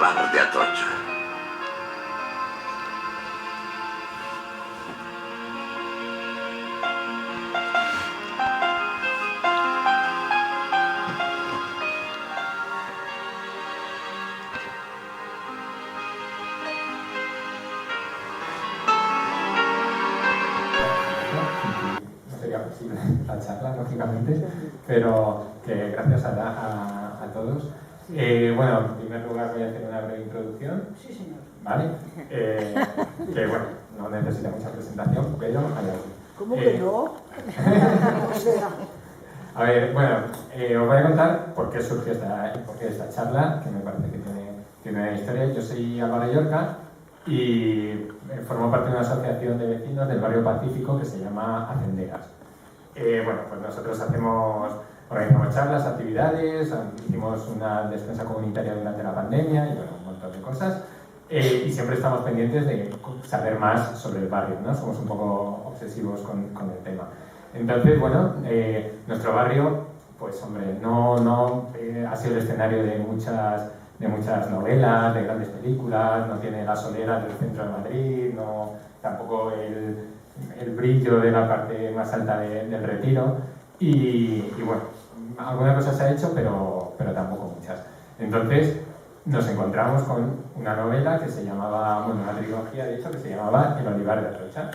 bar de Atocha. La charla, lógicamente, pero que gracias a todos. Bueno, en primer lugar voy a hacer una breve introducción. Sí, señor. ¿Vale? Que bueno, no necesita mucha presentación, pero hay algo. ¿Cómo que no? A ver, bueno, os voy a contar por qué surgió esta charla, que me parece que tiene una historia. Yo soy Álvaro Llorca y formo parte de una asociación de vecinos del barrio Pacífico que se llama Acenderas. Bueno, pues nosotros organizamos charlas, actividades, hicimos una despensa comunitaria durante la pandemia y bueno, un montón de cosas. Y siempre estamos pendientes de saber más sobre el barrio, ¿no? Somos un poco obsesivos con el tema. Entonces, bueno, nuestro barrio, pues hombre, no ha sido el escenario de muchas novelas, de grandes películas, no tiene la solera del centro de Madrid, tampoco el brillo de la parte más alta del Retiro y bueno, alguna cosa se ha hecho, pero tampoco muchas. Entonces nos encontramos con una novela que se llamaba, bueno, una trilogía de hecho que se llamaba El olivar de Atocha.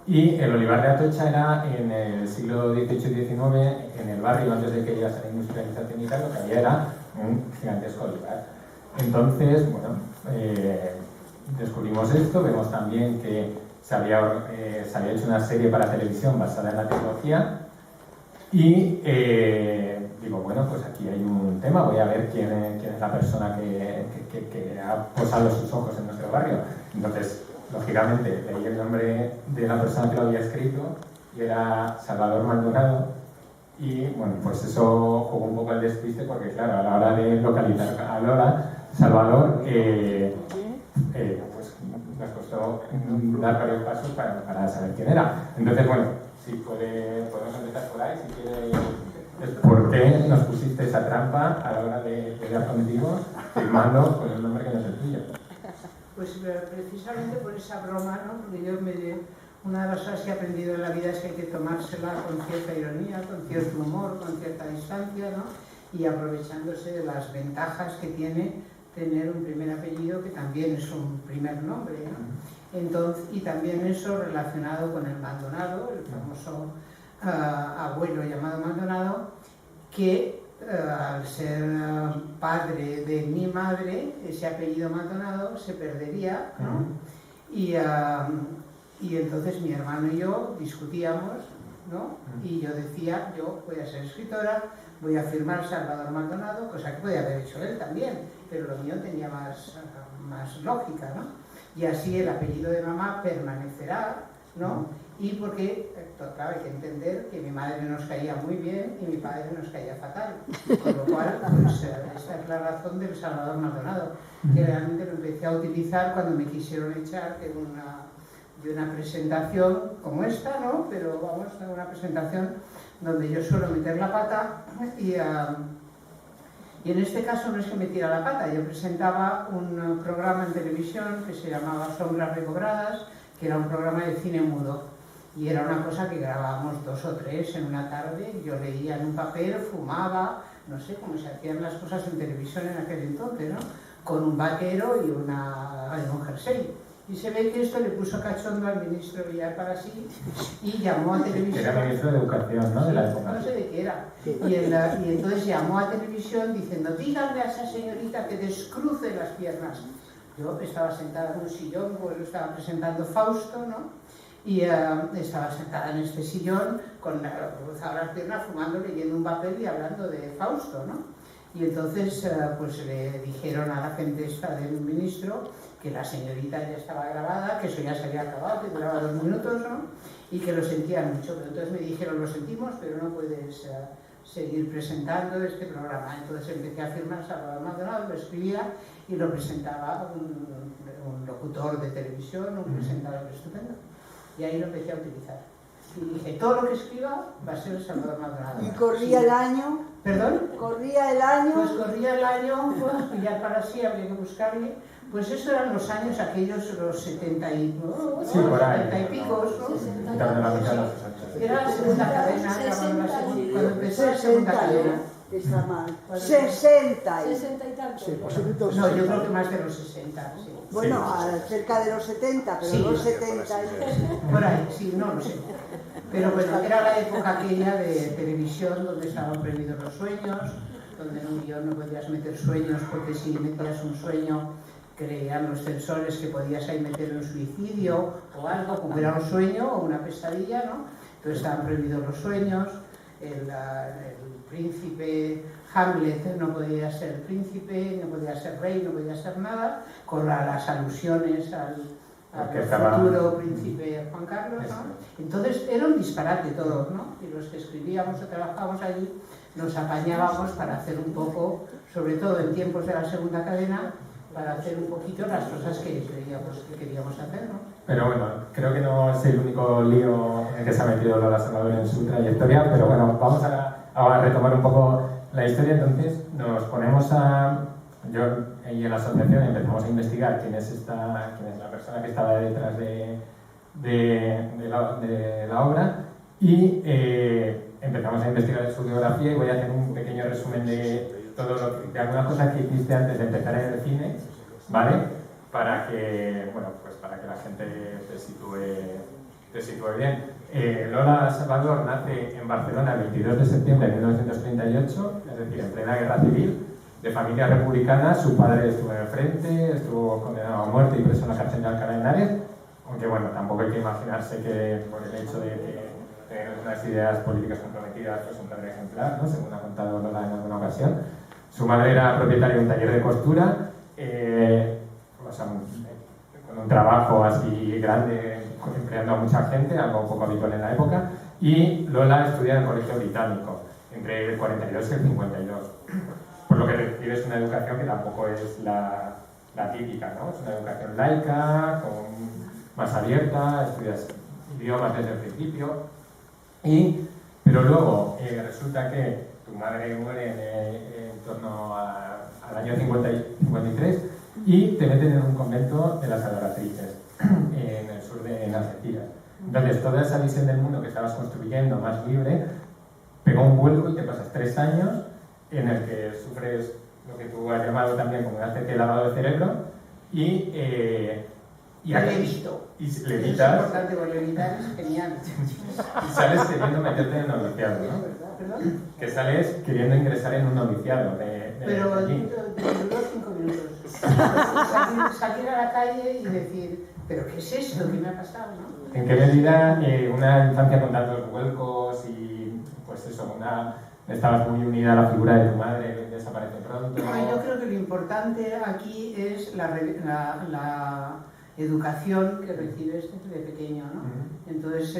Y el olivar de Atocha era en el siglo XVIII y XIX, en el barrio, antes de que llegase la industrialización y tal, lo que había era un gigantesco olivar. Entonces, bueno, descubrimos esto, vemos también que se había hecho una serie para televisión basada en la tecnología y digo, bueno, pues aquí hay un tema, voy a ver quién es la persona que ha posado sus ojos en nuestro barrio. Entonces, lógicamente, leí el nombre de la persona que lo había escrito y era Salvador Maldonado y, bueno, pues eso jugó un poco al despiste porque, claro, a la hora de localizar a Lola, Salvador, pues nos costó dar varios pasos para saber quién era. Entonces, bueno, si podemos empezar por ahí, si quiere, ¿por qué nos pusiste esa trampa a la hora de dar contigo firmando con el nombre que no es el tuyo? Pues precisamente por esa broma, ¿no? Porque una de las cosas que he aprendido en la vida es que hay que tomársela con cierta ironía, con cierto humor, con cierta distancia, ¿no? Y aprovechándose de las ventajas que tiene tener un primer apellido que también es un primer nombre, ¿no? Entonces, y también eso relacionado con el Maldonado, el famoso abuelo llamado Maldonado, que al ser padre de mi madre, ese apellido Maldonado se perdería, ¿no? Y entonces mi hermano y yo discutíamos, ¿no? Y yo decía, yo voy a ser escritora, voy a firmar Salvador Maldonado, cosa que podía haber hecho él también, pero lo mío tenía más lógica, ¿no? Y así el apellido de mamá permanecerá, ¿no? Y porque, claro, hay que entender que mi madre nos caía muy bien y mi padre nos caía fatal. Con lo cual, pues, esta es la razón del Salvador Maldonado, que realmente lo empecé a utilizar cuando me quisieron echar de una presentación como esta, ¿no? Pero vamos, una presentación donde yo suelo meter la pata y en este caso no es que metiera la pata, yo presentaba un programa en televisión que se llamaba Sombras Recobradas, que era un programa de cine mudo. Y era una cosa que grabábamos 2 o 3 en una tarde, yo leía en un papel, fumaba, no sé cómo se hacían las cosas en televisión en aquel entonces, ¿no? Con un vaquero y un jersey. Y se ve que esto le puso cachondo al ministro Villar para sí y llamó a televisión. Era ministro de Educación, ¿no? De la época. No sé de qué era. Y entonces llamó a televisión diciendo, díganle a esa señorita que descruce las piernas. Yo estaba sentada en un sillón, pues lo estaba presentando Fausto, ¿no? Y estaba sentada en este sillón, cruzaba las piernas, fumando, leyendo un papel y hablando de Fausto, ¿no? Y entonces pues le dijeron a la gente esta del ministro que la señorita ya estaba grabada, que eso ya se había acabado, que duraba 2 minutos, ¿no? Y que lo sentían mucho. Pero entonces me dijeron, lo sentimos, pero no puedes seguir presentando este programa. Entonces empecé a firmar Salvador Maldonado, lo escribía y lo presentaba un locutor de televisión, un presentador estupendo. Y ahí lo empecé a utilizar. Y dije, todo lo que escriba va a ser Salvador Maldonado. Y corría el año. ¿Perdón? Corría el año. Pues corría el año, pues, ya para sí habría que buscarle. Pues eso eran los años aquellos, los 70 y, ¿no? Sí, por ahí. 70 y picos, ¿no? 60. Quitando la mitad de los 60. Era la segunda cadena, cuando empezó la segunda 60, cadena. está mal. 60. 60 y tanto. Sí, posiblemente No, yo creo que más de los 60, sí. Bueno, cerca de los 70, pero Sí. los 70. Por ahí, sí, no lo sé. Pero bueno, era la época aquella de televisión donde estaban prohibidos los sueños, donde en un guión no podías meter sueños porque si metías un sueño creían los censores que podías ahí meter un suicidio o algo, como era un sueño o una pesadilla, ¿no? Entonces estaban prohibidos los sueños, el príncipe Hamlet no podía ser príncipe, no podía ser rey, no podía ser nada, con las alusiones al futuro príncipe Juan Carlos, ¿no? Entonces era un disparate todo, ¿no? Y los que escribíamos o trabajábamos allí nos apañábamos para hacer un poco, sobre todo en tiempos de la segunda cadena, para hacer un poquito las cosas que creíamos que queríamos hacer, ¿no? Pero bueno, creo que no es el único lío en el que se ha metido Lola Salvador en su trayectoria, pero bueno, vamos a retomar un poco la historia. Entonces nos ponemos yo y en la asociación empezamos a investigar quién es la persona que estaba detrás de la obra y empezamos a investigar su biografía y voy a hacer un pequeño resumen de de algunas cosas que hiciste antes de empezar en el cine, ¿vale? Para que la gente te sitúe bien. Lola Salvador nace en Barcelona el 22 de septiembre de 1938, es decir, en plena guerra civil, de familia republicana. Su padre estuvo en el frente, estuvo condenado a muerte y preso en la cárcel de Alcalá de Henares, aunque bueno, tampoco hay que imaginarse que por el hecho de que tener unas ideas políticas comprometidas pues un padre ejemplar, ¿no? Según ha contado Lola en alguna ocasión. Su madre era propietaria de un taller de costura, con un trabajo así grande, empleando a mucha gente, algo poco habitual en la época, y Lola estudia en el Colegio Británico, entre el 42 y el 52, por lo que recibes una educación que tampoco es la típica, ¿no? Es una educación laica, más abierta, estudias idiomas desde el principio, pero luego resulta que tu madre muere en torno al año 53 y te meten en un convento de las adoratrices en el sur de Algeciras. Entonces toda esa visión del mundo que estabas construyendo más libre pegó un vuelco y te pasas 3 años en el que sufres lo que tú has llamado también como una especie de lavado de cerebro y levito. Y Es levitas importante porque levitar es genial. y sales queriendo meterte en el noviciado, ¿no? ¿Perdón? Que sales queriendo ingresar en un noviciado Pero allí. duró 5 minutos. Salir a la calle y decir, ¿pero qué es esto? ¿Qué me ha pasado? ¿No? ¿En qué medida una infancia con tantos vuelcos y pues eso, estabas muy unida a la figura de tu madre que desaparece pronto? Yo creo que lo importante aquí es la educación que recibes desde pequeño, ¿no? Entonces,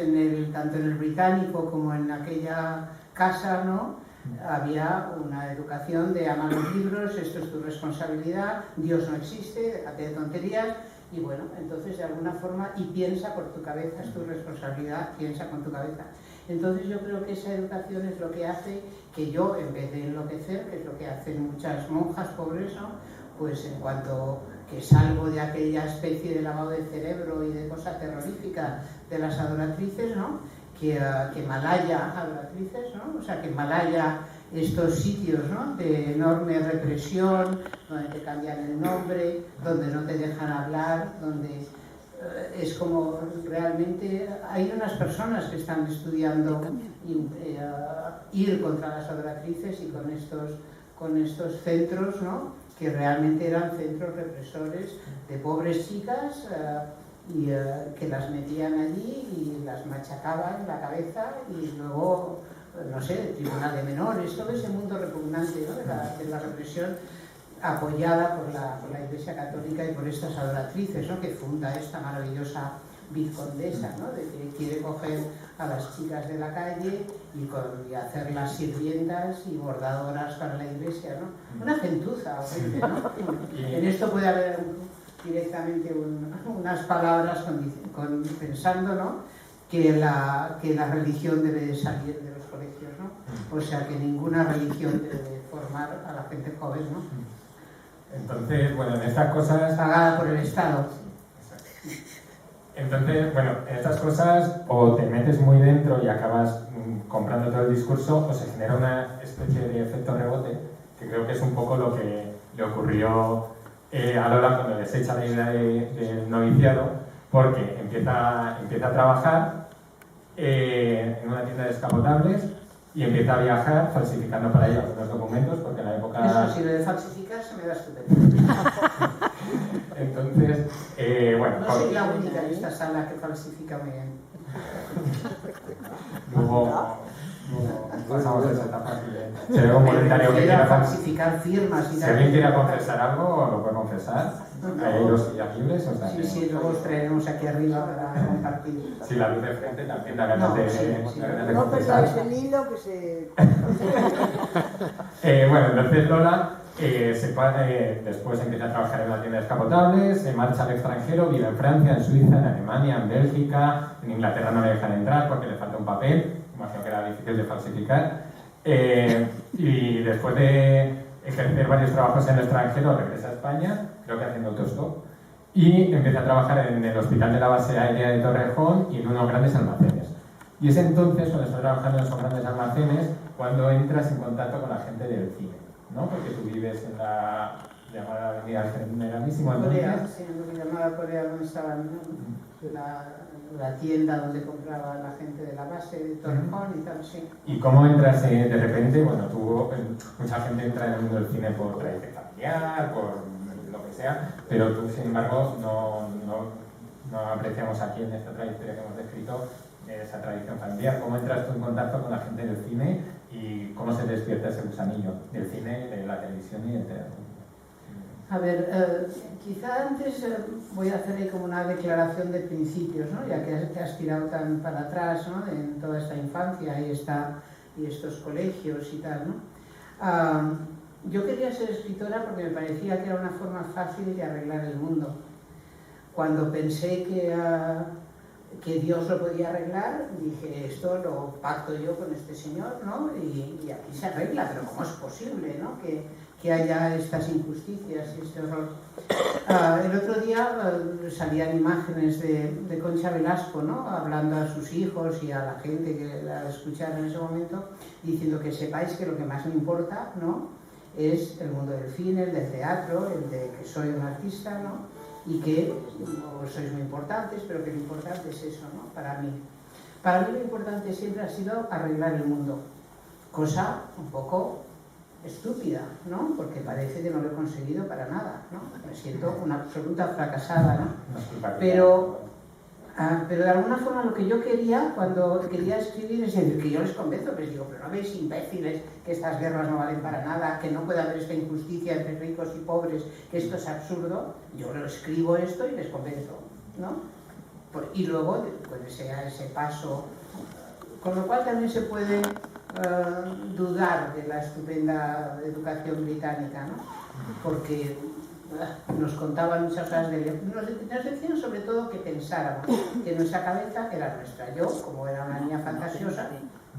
tanto en el británico como en aquella casa, ¿no? Había una educación de amar los libros, esto es tu responsabilidad, Dios no existe, déjate de tonterías, y bueno, entonces de alguna forma, y piensa por tu cabeza, es tu responsabilidad, piensa con tu cabeza. Entonces yo creo que esa educación es lo que hace que yo, en vez de enloquecer, que es lo que hacen muchas monjas pobres, ¿no? Pues en cuanto que salgo de aquella especie de lavado de cerebro y de cosa terrorífica de las adoratrices, ¿no? Que Malaya, adoratrices, ¿no? O sea, que Malaya, estos sitios, ¿no? De enorme represión, donde te cambian el nombre, donde no te dejan hablar, donde es como realmente hay unas personas que están estudiando ir contra las adoratrices y con estos centros, ¿no? Que realmente eran centros represores de pobres chicas que las metían allí y las machacaban la cabeza y luego, no sé, tribunal de menores, todo ese mundo repugnante, ¿no? de la represión apoyada por la Iglesia Católica y por estas adoratrices, ¿no? Que funda esta maravillosa vizcondesa, ¿no? De que quiere coger a las chicas de la calle y hacerlas sirvientas y bordadoras para la Iglesia, ¿no? Una gentuza, ¿no? En esto puede haber directamente unas palabras pensando, ¿no? que la religión debe de salir de los colegios, ¿no? O sea, que ninguna religión debe de formar a la gente joven, ¿no? Entonces, bueno, en estas cosas... Pagada por el Estado. Entonces, bueno, en estas cosas o te metes muy dentro y acabas comprando todo el discurso, o se genera una especie de efecto rebote, que creo que es un poco lo que le ocurrió a Lola cuando desecha la idea del noviciado, porque empieza a trabajar en una tienda de descapotables y empieza a viajar falsificando para ella algunos documentos, porque en la época... Eso, si lo de falsificar se me da estupendo. Entonces, bueno... No soy la única en esta sala que falsifica muy bien. Luego pasamos a esa etapa y seré un voluntario que quiera falsificar firmas y si tal. alguien quiera confesar algo, lo puede confesar. Hay los días libres, o sea... Sí, luego os traeremos aquí arriba para compartir. Sí, la luz de frente también da ganas de No confesar. perdáis el hilo que se... Bueno, entonces Lola después empieza a trabajar en una tienda de descapotables, se marcha al extranjero, vive en Francia, en Suiza, en Alemania, en Bélgica, en Inglaterra no le dejan entrar porque le falta un papel, imagino que era difícil de falsificar, y después de ejercer varios trabajos en el extranjero regresa a España, creo que haciendo autostop, y empieza a trabajar en el hospital de la base aérea de Torrejón y en unos grandes almacenes. Y es entonces, cuando está trabajando en esos grandes almacenes, cuando entras en contacto con la gente del cine, ¿no? Porque tú vives en la llamada Avenida Generalísimo. Corea, sí, en la llamada Corea, donde estaba la tienda donde compraba la gente de la base de Torrejón y tal, sí. ¿Y cómo entras de repente? Bueno, mucha gente entra en el mundo del cine por tradición familiar, por lo que sea, pero tú, sin embargo, no apreciamos aquí en esta trayectoria que hemos descrito esa tradición familiar. ¿Cómo entras tú en contacto con la gente del cine y cómo se despierta ese gusanillo del cine, de la televisión y del teatro? A ver, quizá antes voy a hacer ahí como una declaración de principios, ¿no? Ya que has tirado tan para atrás, ¿no? En toda esta infancia y estos colegios y tal, ¿no? Yo quería ser escritora porque me parecía que era una forma fácil de arreglar el mundo. Cuando pensé que Dios lo podía arreglar, dije, esto lo pacto yo con este señor, ¿no? Y aquí se arregla, pero ¿cómo es posible, ¿no? Que haya estas injusticias y este horror. El otro día salían imágenes de Concha Velasco, ¿no? Hablando a sus hijos y a la gente que la escuchara en ese momento, diciendo que sepáis que lo que más me importa, ¿no? Es el mundo del cine, el del teatro, el de que soy un artista, ¿no? Y que no sois muy importantes, pero que lo importante es eso, ¿no? Para mí. Para mí lo importante siempre ha sido arreglar el mundo, cosa un poco estúpida, ¿no? Porque parece que no lo he conseguido para nada, ¿no? Me siento una absoluta fracasada, ¿no? Pero de alguna forma lo que yo quería cuando quería escribir es decir, que yo les convenzo, les digo, pero no veis imbéciles, que estas guerras no valen para nada, que no puede haber esta injusticia entre ricos y pobres, que esto es absurdo. Yo lo escribo esto y les convenzo, ¿no? Y luego, después de ese paso, con lo cual también se puede dudar de la estupenda educación británica, ¿no? Porque nos contaban muchas cosas nos decían sobre todo que pensáramos que nuestra cabeza era nuestra. Yo, como era una niña fantasiosa,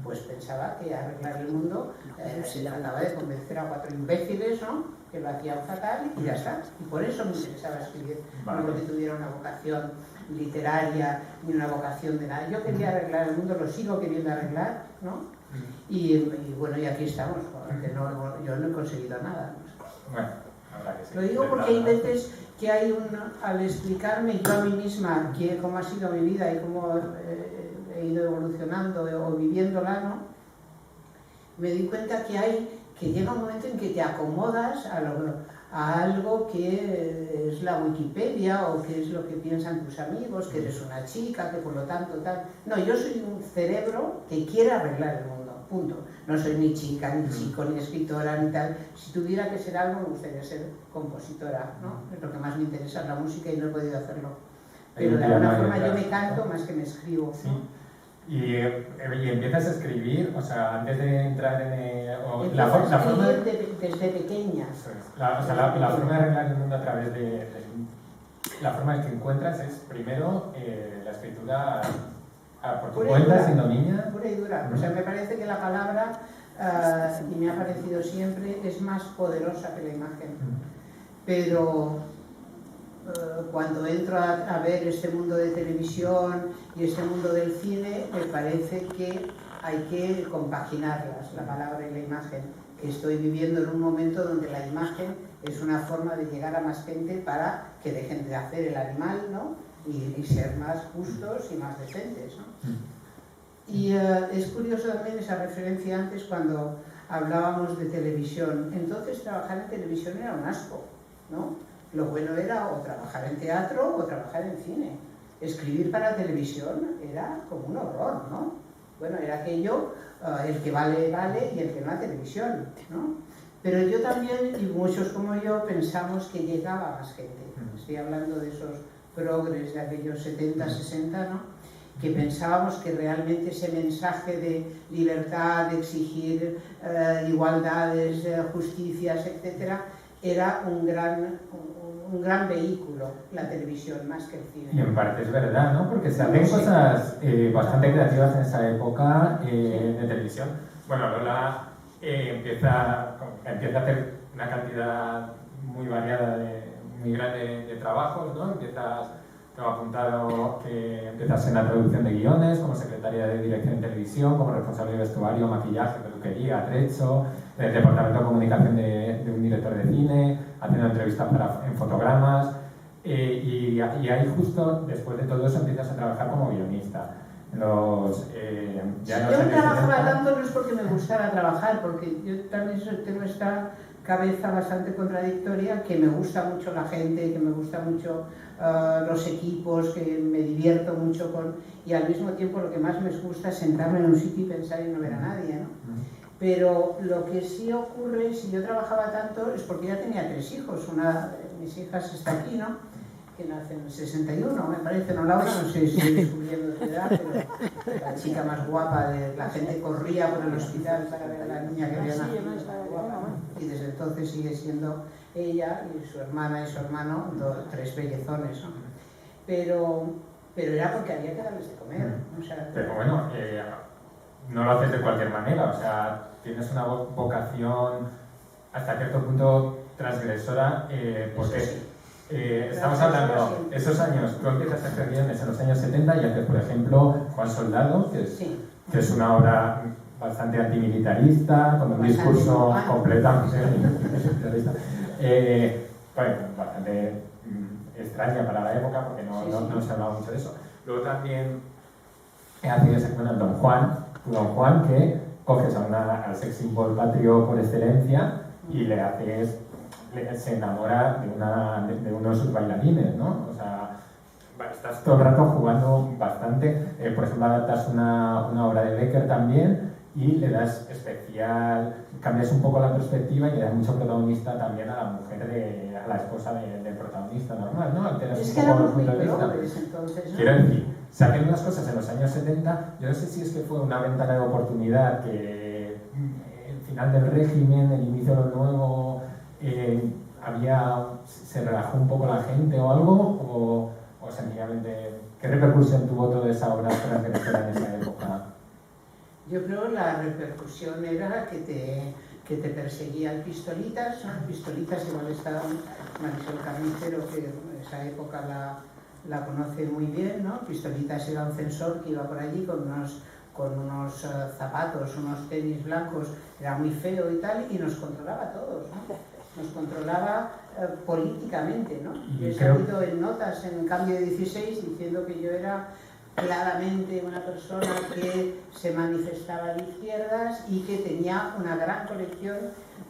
pues pensaba que arreglar el mundo se trataba de convencer a 4 imbéciles, ¿no? Que lo hacían fatal y ya está. Y por eso me interesaba escribir, no porque tuviera una vocación literaria ni una vocación de nada. Yo quería arreglar el mundo, lo sigo queriendo arreglar, ¿no? Y bueno, y aquí estamos, porque yo no he conseguido nada. Bueno, habrá que lo digo porque hay veces que hay al explicarme yo a mí misma cómo ha sido mi vida y cómo he ido evolucionando o viviéndola, ¿no? Me di cuenta que llega un momento en que te acomodas a algo que es la Wikipedia o que es lo que piensan tus amigos, que eres una chica, que por lo tanto tal. No, yo soy un cerebro que quiere arreglar el mundo, punto. No soy ni chica, ni chico, ni escritora, ni tal. Si tuviera que ser algo, me gustaría ser compositora, ¿no? Es lo que más me interesa, la música, y no he podido hacerlo. Pero de alguna forma yo me canto más que me escribo, sí. ¿no? Y empiezas a escribir, o sea, antes de entrar en... la forma desde pequeña. La forma de arreglar el mundo a través la forma en que encuentras es, primero, la escritura por tu Pura y cuenta, dura. siendo niña. Pura y dura. O sea, me parece que la palabra, y me ha parecido siempre, es más poderosa que la imagen. Pero cuando entro a ver este mundo de televisión y este mundo del cine, me parece que hay que compaginarlas, la palabra y la imagen. Que estoy viviendo en un momento donde la imagen es una forma de llegar a más gente para que dejen de hacer el animal, ¿no? y ser más justos y más decentes, ¿no? Y es curioso también esa referencia antes cuando hablábamos de televisión. Entonces trabajar en televisión era un asco, ¿no? Lo bueno era o trabajar en teatro o trabajar en cine. Escribir para televisión era como un horror, ¿no? Bueno, era aquello, el que vale, vale, y el que no a televisión, ¿no? Pero yo también, y muchos como yo, pensamos que llegaba más gente. Estoy hablando de esos progres de aquellos 70, 60, ¿no? Que pensábamos que realmente ese mensaje de libertad, de exigir igualdades, justicias, etcétera, era un gran vehículo, la televisión, más que el cine. Y en parte es verdad, ¿no? Porque se hacen cosas bastante creativas en esa época de televisión. Bueno, Lola empieza a hacer una cantidad muy variada, muy grande de trabajos, ¿no? Tengo apuntado que empiezas en la traducción de guiones, como secretaria de dirección en televisión, como responsable de vestuario, maquillaje, peluquería, atrecho, en el departamento de comunicación de un director de cine, haciendo entrevistas en fotogramas, y ahí justo después de todo eso empiezas a trabajar como guionista. Yo no trabajaba tanto, no es porque me gustara trabajar, porque yo también tengo esta cabeza bastante contradictoria, que me gusta mucho la gente, que me gusta mucho los equipos, que me divierto mucho con, y al mismo tiempo lo que más me gusta es sentarme en un sitio y pensar y no ver a nadie, ¿no? Pero lo que sí ocurre, si yo trabajaba tanto, es porque ya tenía 3 hijos. Una de mis hijas está aquí, ¿no? Que nace en el 61, me parece, ¿no, Laura? No sé si estoy descubriendo tu edad, pero la chica más guapa, la gente corría por el hospital para ver a la niña que había nacido más guapa, y desde entonces sigue siendo ella y su hermana y su hermano 3 bellezones, ¿no? Pero era porque había que darles de comer, o sea, pero bueno, no lo haces de cualquier manera, o sea, tienes una vocación hasta cierto punto transgresora, porque estamos hablando de esos años, tú empiezas a hacer guiones en los años 70 y haces, por ejemplo, Juan Soldado, que es una obra bastante antimilitarista, con un discurso completamente militarista, bueno, bastante extraña para la época, porque no se hablaba mucho de eso. Luego también haces, bueno, Don Juan, que coges al sex symbol patrio por excelencia y se enamora de uno de sus bailarines, ¿no? O sea, estás todo el rato jugando bastante. Por ejemplo, adaptas una obra de Becker también y le das cambias un poco la perspectiva y le das mucho protagonista también a la mujer, a la esposa del protagonista normal, ¿no? Alteras un poco los puntos de vista. Entonces, ¿no? Quiero decir, se hacen unas cosas en los años 70, yo no sé si es que fue una ventana de oportunidad, que el final del régimen, el inicio de lo nuevo, se relajó un poco la gente o algo, o sencillamente, ¿qué repercusión tuvo toda esa obra transgresora en esa época? Yo creo que la repercusión era que te perseguían pistolitas, ¿no? Pistolitas, igual está Marisol Carnicero, que en esa época la conoce muy bien, ¿no? Pistolitas era un censor que iba por allí con unos zapatos, unos tenis blancos, era muy feo y tal, y nos controlaba a todos, ¿no? Nos controlaba políticamente, ¿no? Yo he salido en notas en Cambio de 16 diciendo que yo era claramente una persona que se manifestaba de izquierdas y que tenía una gran colección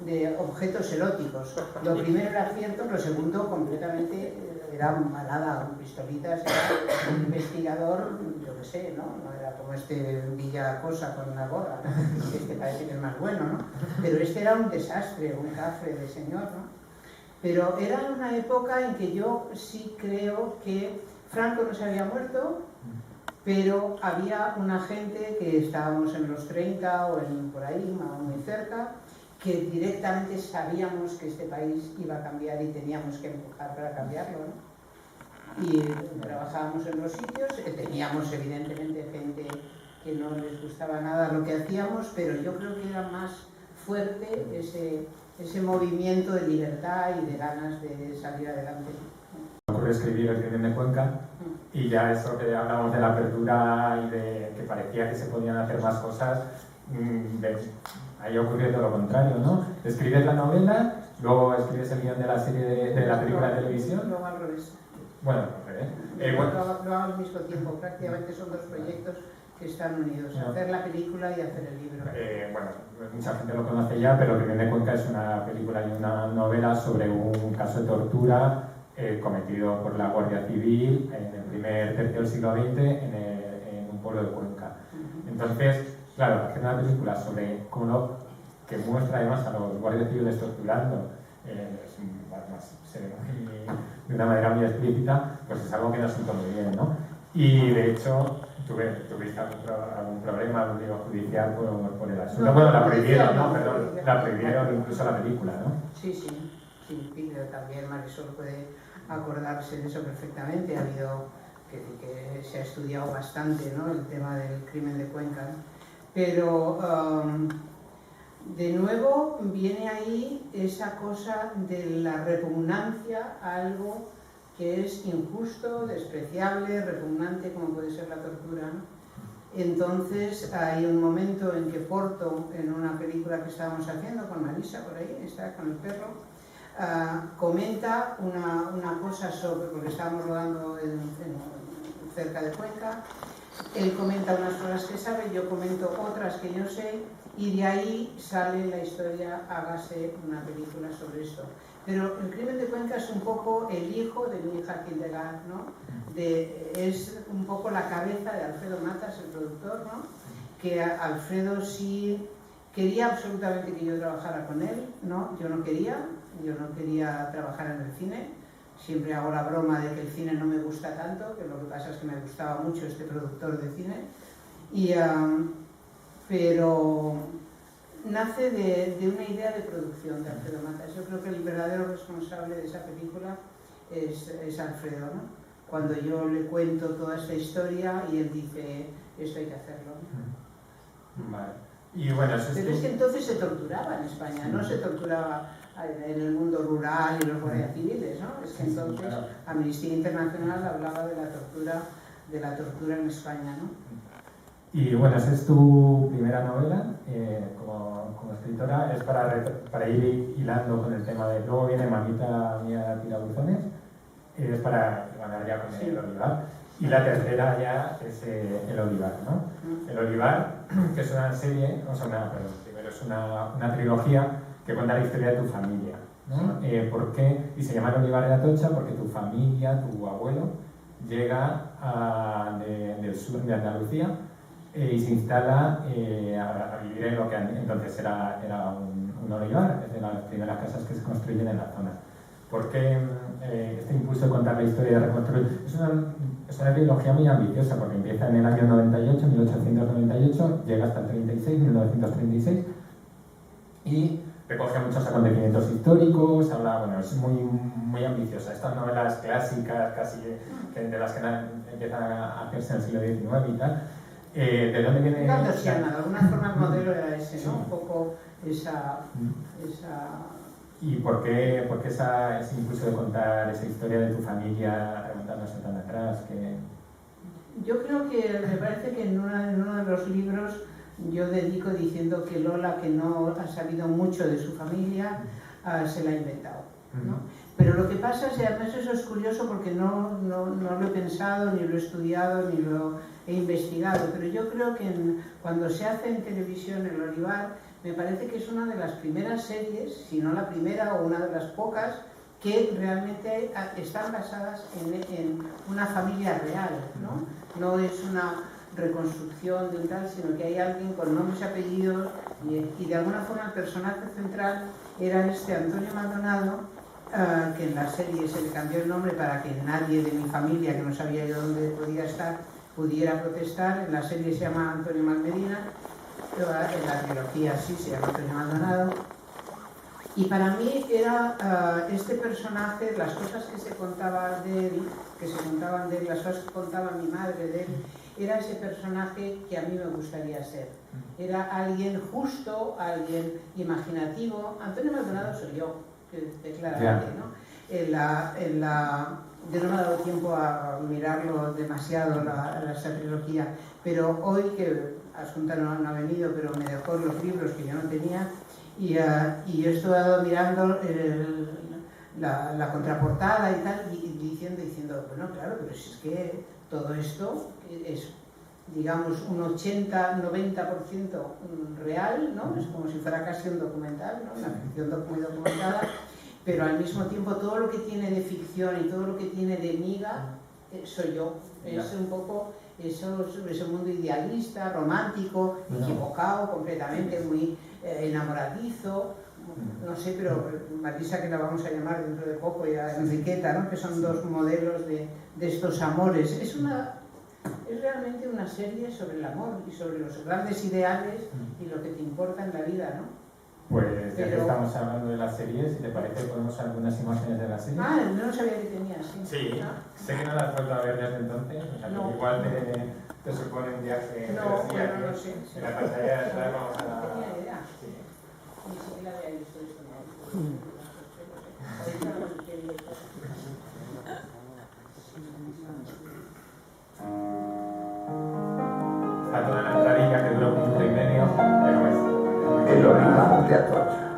de objetos eróticos. Lo primero era cierto, lo segundo completamente era malada, un pistolitas, era un investigador, yo qué sé, ¿no? No era como este Villa Cosa con una gorra, ¿no? Este parece que es más bueno, ¿no? Pero este era un desastre, un cafre de señor, ¿no? Pero era una época en que yo sí creo que Franco no se había muerto, pero había una gente que estábamos en los 30 o por ahí, muy cerca, que directamente sabíamos que este país iba a cambiar y teníamos que empujar para cambiarlo, ¿no? y trabajábamos en los sitios, teníamos evidentemente gente que no les gustaba nada lo que hacíamos, pero yo creo que era más fuerte ese movimiento de libertad y de ganas de salir adelante. Me ocurrió escribir El crimen de Cuenca y ya eso que hablábamos de la apertura y de que parecía que se podían hacer más cosas, ahí ocurrió todo lo contrario, ¿no? Escribes la novela, luego escribes el guión de la serie de la película de televisión. Luego al revés. Bueno, al revés. Lo hago al mismo tiempo, prácticamente son dos proyectos que están unidos, hacer la película y hacer el libro. Bueno, mucha gente lo conoce ya, pero El crimen de Cuenca es una película y una novela sobre un caso de tortura cometido por la Guardia Civil en el primer tercio del siglo XX en un pueblo de Cuenca. Entonces, claro, hacer una película sobre cómo que muestra además a los guardias civiles torturando de una manera muy explícita, pues es algo que nos siento muy bien, ¿no? Y de hecho, ¿tuviste algún problema, algún lío judicial por el asunto? No, bueno, la prohibieron, no, ¿no? Perdón, la prohibieron incluso la película, ¿no? Sí, pero también Marisol puede acordarse de eso perfectamente. Ha habido que se ha estudiado bastante, ¿no?, el tema del crimen de Cuenca. Pero de nuevo viene ahí esa cosa de la repugnancia a algo que es injusto, despreciable, repugnante, como puede ser la tortura, ¿no? Entonces hay un momento en que Porto, en una película que estábamos haciendo con Marisa, por ahí, está con el perro, comenta una cosa sobre, porque estábamos rodando cerca de Cuenca, él comenta unas cosas que sabe, yo comento otras que yo sé, y de ahí sale la historia, hágase una película sobre esto. Pero El crimen de Cuenca es un poco el hijo de mi hija Hildegard, ¿no? Es un poco la cabeza de Alfredo Matas, el productor, ¿no? Que Alfredo sí quería absolutamente que yo trabajara con él, ¿no? Yo no quería trabajar en el cine. Siempre hago la broma de que el cine no me gusta tanto, que lo que pasa es que me gustaba mucho este productor de cine. Pero nace de una idea de producción de Alfredo Matas. Yo creo que el verdadero responsable de esa película es Alfredo, ¿no? Cuando yo le cuento toda esta historia y él dice, esto hay que hacerlo, ¿no? Vale. Y bueno, pero es que entonces se torturaba en España, no se torturaba en el mundo rural y los guardias civiles, ¿no? Es que entonces Amnistía Internacional hablaba de la tortura en España, ¿no? Y bueno, esa es tu primera novela como escritora, es para ir hilando con el tema de... Luego viene Mamita Mía Tirabuzones, es para ganar ya con El Olivar. Y la tercera ya es El Olivar, ¿no? El Olivar, que es una serie, primero es una trilogía que cuenta la historia de tu familia, ¿no? ¿Por qué? Y se llama El Olivar de Atocha porque tu familia, tu abuelo, llega del sur de Andalucía y se instala a vivir en lo que entonces era un olivar, es de las primeras casas que se construyen en la zona. ¿Por qué este impulso de contar la historia y de reconstruir? Es una trilogía muy ambiciosa porque empieza en el año 98, 1898, llega hasta el 36, 1936, y recoge muchos acontecimientos históricos, es muy ambiciosa. Estas novelas clásicas, casi de las que empiezan a hacerse en el siglo XIX y tal. ¿De dónde viene? De alguna forma el modelo era ese, ¿no? Un poco esa... ¿Y por qué ese impulso de contar esa historia de tu familia remontándose tan atrás? Yo creo que me parece que en uno de los libros yo dedico diciendo que Lola, que no ha sabido mucho de su familia, se la ha inventado, ¿no? Pero lo que pasa es que además eso es curioso porque no lo he pensado, ni lo he estudiado, ni lo he investigado, pero yo creo que cuando se hace en televisión El Olivar, me parece que es una de las primeras series, si no la primera o una de las pocas, que realmente están basadas en una familia real, ¿no? No es una reconstrucción de un tal, sino que hay alguien con nombres y apellidos y de alguna forma el personaje central era Antonio Maldonado, que en la serie se le cambió el nombre para que nadie de mi familia, que no sabía yo dónde podía estar, pudiera protestar. En la serie se llama Antonio Malmedina, en la trilogía sí se llama Antonio Maldonado. Y para mí era este personaje, las cosas que se contaban de él, las cosas que contaba mi madre de él, era ese personaje que a mí me gustaría ser. Era alguien justo, alguien imaginativo. Antonio Maldonado soy yo, claramente, ¿no? Yo no me he dado tiempo a mirarlo demasiado, esa trilogía, pero hoy que Asunta no ha venido, pero me dejó los libros que yo no tenía, y yo he estado mirando la contraportada y tal, y diciendo, bueno, claro, pero si es que todo esto es, digamos, un 80-90% real, ¿no? Es como si fuera casi un documental, ¿no? Una ficción muy documentada, pero al mismo tiempo todo lo que tiene de ficción y todo lo que tiene de miga soy yo. Es un poco ese mundo idealista, romántico, equivocado completamente, muy enamoradizo, no sé, pero Marisa, que la vamos a llamar dentro de poco, y a Enriqueta, ¿no? Que son dos modelos de estos amores. Es realmente una serie sobre el amor y sobre los grandes ideales y lo que te importa en la vida, ¿no? Pues ya que estamos hablando de las series, si te parece, podemos ver algunas imágenes de las series. No sabía que tenías, sí. Sí, sé que no las has vuelto a ver desde entonces, o sea, que igual te supone un viaje. No, bueno, no sé. En la pantalla de atrás vamos a la... No tenía idea. Sí. Ni siquiera había visto esto. Está toda la entradilla que dura un minuto y medio, pero es... El olimán de Atocha.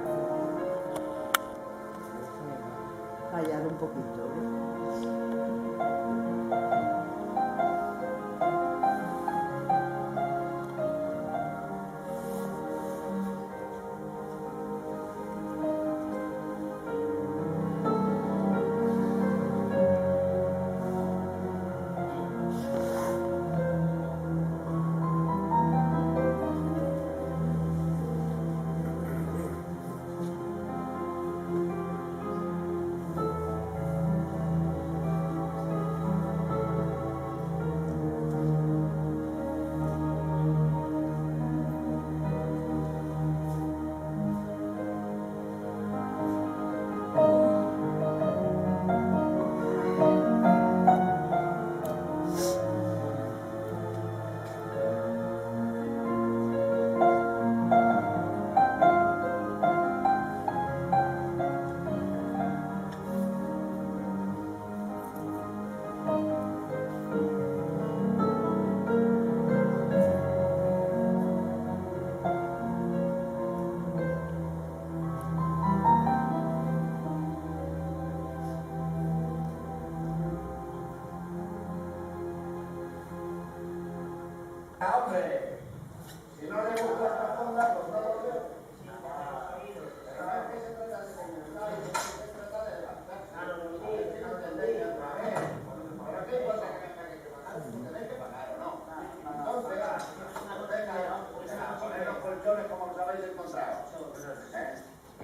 Callar un poquito. ¡Hombre! Si no le gusta esta fonda, pues no lo veo.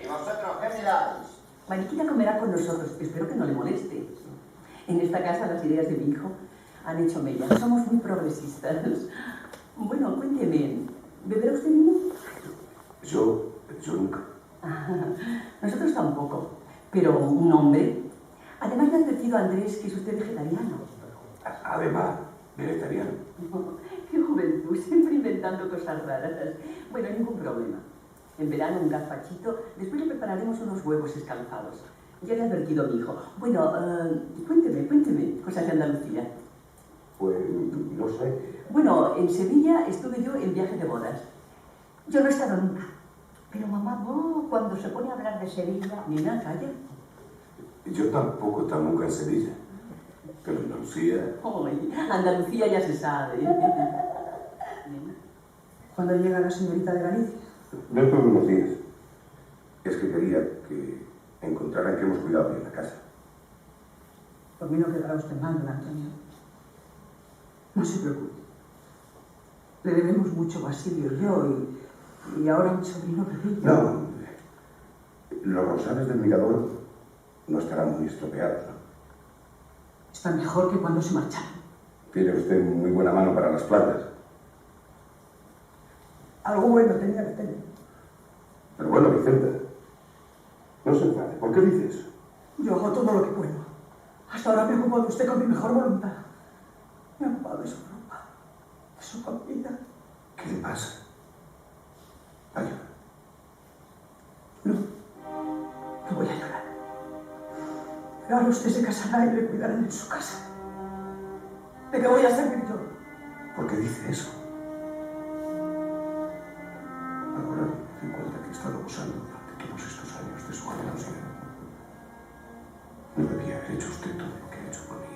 ¿Y vosotros qué miráis? Mariquita comerá con nosotros, espero que no le moleste. En esta casa las ideas de mi hijo han hecho mella. Somos muy progresistas. Bueno, cuénteme, ¿beberá usted vino? Yo nunca. Nosotros tampoco, pero un hombre. Además me ha advertido Andrés que es usted vegetariano. Además, vegetariano. Qué juventud, siempre inventando cosas raras. Bueno, ningún problema. En verano un gazpachito, después le prepararemos unos huevos escalfados. Ya le ha advertido mi hijo. Bueno, cuénteme, cosas de Andalucía. Pues, no sé. Bueno, en Sevilla estuve yo en viaje de bodas. Yo no he estado nunca. Pero mamá, cuando se pone a hablar de Sevilla, nena, calla. Yo tampoco he estado nunca en Sevilla. Pero Andalucía... Ay, Andalucía ya se sabe. Nena. ¿Cuándo llega la señorita de Galicia? Dentro de unos días. Es que quería que encontraran que hemos cuidado bien la casa. Por mí no quedará usted mal, don Antonio. No se preocupe. Le debemos mucho Basilio y yo, y ahora un sobrino pequeño. No, los rosales del mirador no estarán muy estropeados, ¿no? Está mejor que cuando se marcharon. Tiene usted muy buena mano para las plantas. Algo bueno tenía que tener. Pero bueno, Vicenta, No se enfade. ¿Por qué dice eso? Yo hago todo lo que puedo. Hasta ahora me ha ocupado usted con mi mejor voluntad. Me ha ocupado de su ropa, de su comida. ¿Qué le pasa? Vaya. No, no voy a llorar. Pero ahora usted se casará y le cuidarán en su casa. ¿De qué voy a servir yo? ¿Por qué dice eso? Ahora me doy cuenta que he estado abusando durante todos estos años de su generosidad. No debía haber hecho usted todo lo que ha hecho por mí.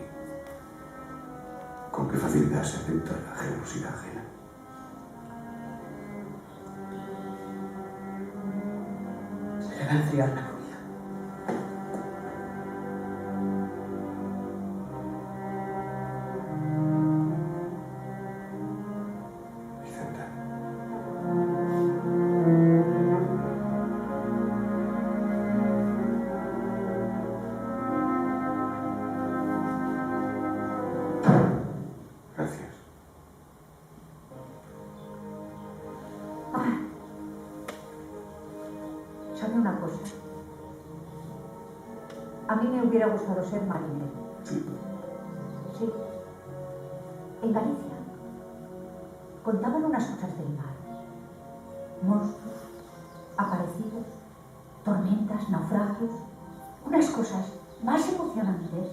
¿Con qué facilidad se acepta la generosidad ajena? Se le va a enfriar la comida. Vicenta. Gracias. ¿Sabe una cosa? A mí me hubiera gustado ser marinero. Sí. Sí. En Galicia. Contaban unas cosas del mar. Monstruos, aparecidos, tormentas, naufragios. Unas cosas más emocionantes.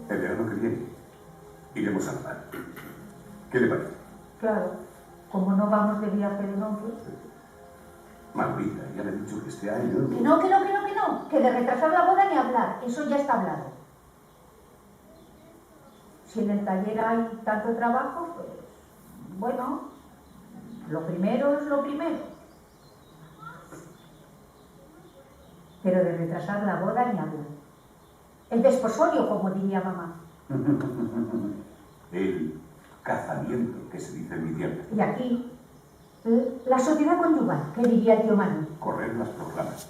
El verano que viene iremos al mar. ¿Qué le parece? Claro, como no vamos de viaje de novios. Manolita, ya le he dicho que este año... Que no, que no, que no, que no. Que de retrasar la boda ni hablar. Eso ya está hablado. Si en el taller hay tanto trabajo, pues... Bueno, lo primero es lo primero. Pero de retrasar la boda ni hablar. El desposorio, como diría mamá. El casamiento, que se dice en mi tierra. Y aquí, la sociedad conyugal, que diría el tío Manu. Correr las proclamas.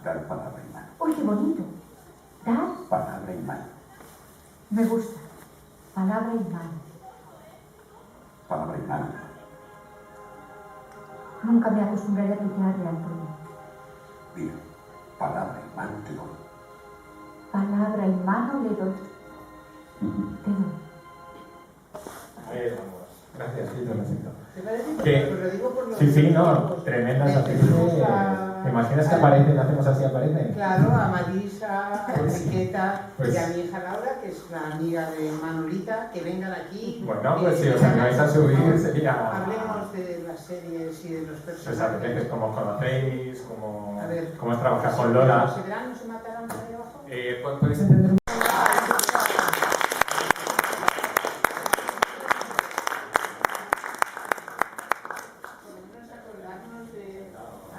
Dar palabra y mano. ¡Uy, qué bonito! Dar, Palabra y mano. me gusta. Palabra y mano. Palabra y mano. Nunca me acostumbraré a tutearle, Antonio. Diga, palabra y mano te doy. Palabra y mano le doy. Te doy. Ahí estamos. Gracias, sí, te lo siento. ¿Te parece? ¿Qué? Pues lo digo por los... Sí, sí, no, tremendas Tenemos actrices. a- ¿Te imaginas que aparecen, hacemos así, aparecen? Claro, a Marisa, a Enriqueta Pues- y a mi hija Laura, que es la amiga de Manolita, que vengan aquí. Bueno, pues si os animáis a subir sería... Hablemos de las series y de los Pues personajes. apetece, como conocéis, como A ver. cómo es trabajar con Lola. ¿Se verán, no se matarán por ahí abajo? ¿Podéis entender un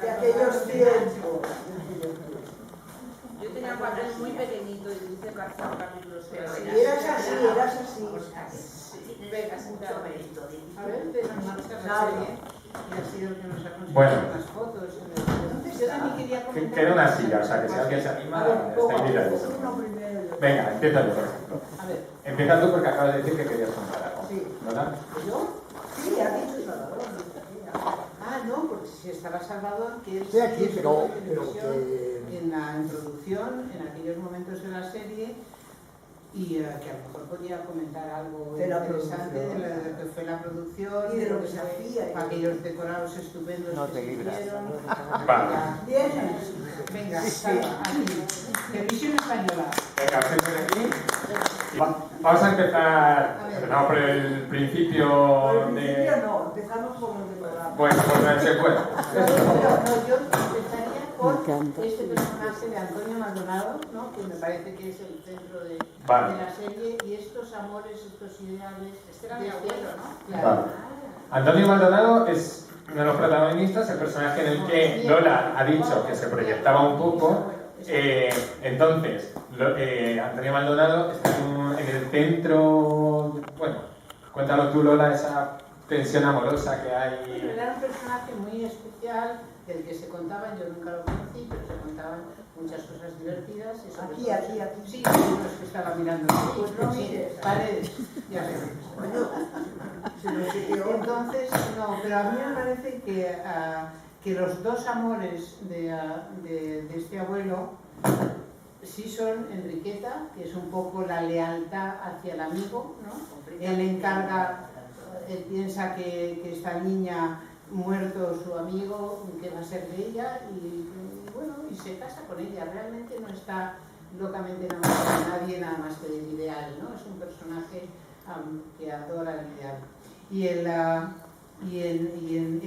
De aquellos tiempos. Yo tenía un papel muy pequeñito y dice Garzón capítulo 6. Y eras así, eras así. Venga, sentado. A ver, de la Nada. serie, y ha sido el que nos ha conseguido Bueno. las fotos. Yo también quería comentar... Queda una silla, o sea que si alguien se anima, está invitado. Uno primero. Venga, empieza yo, por ejemplo. A ver, Empieza tú porque acabas de decir que querías contar algo. Sí. ¿Verdad? ¿Yo? Sí, ha dicho Salvador. no, porque si estaba Salvador, que él Estoy aquí, sí pero estuvo en televisión, que... en la introducción, en aquellos momentos de la serie, y que a lo mejor podía comentar algo De la interesante producción. de lo que fue la producción, Y de lo que fue se hacía. aquellos decorados estupendos No que te se libras. hicieron. Vale. Bien. Venga, Salva, aquí. Televisión española. Venga, ¿sí por aquí? Vamos a empezar. Empezamos por el principio Por el de. principio no, empezamos por los decorados. Bueno, por la secuela. No, yo empezaría por este personaje de Antonio Maldonado, ¿no? Que me parece que es el centro de Vale. la serie, y estos amores, estos ideales. Este era mi de abuelo, ¿no? Vale. Antonio Maldonado es uno de los protagonistas, el personaje en el que Lola ha dicho que se proyectaba un poco. Entonces, Antonio Maldonado está en el centro. Bueno, cuéntalo tú, Lola, esa tensión amorosa que hay. Bueno, era un personaje muy especial, del que se contaban, yo nunca lo conocí, pero se contaban muchas cosas divertidas. y sobre Aquí, todo- aquí, aquí. Sí, los que estaba mirando. Pues no Sí, mires. Paredes, ya ves. Bueno, se nos quedó. Entonces, no, pero a mí me parece que que los dos amores de este abuelo sí son Enriqueta, que es un poco la lealtad hacia el amigo, ¿no? Él piensa que esta niña, muerto su amigo, ¿qué va a ser de ella? Y bueno, y se casa con ella. Realmente no está locamente enamorado de nadie, nada más que del ideal, ¿no? Es un personaje que adora el ideal. Y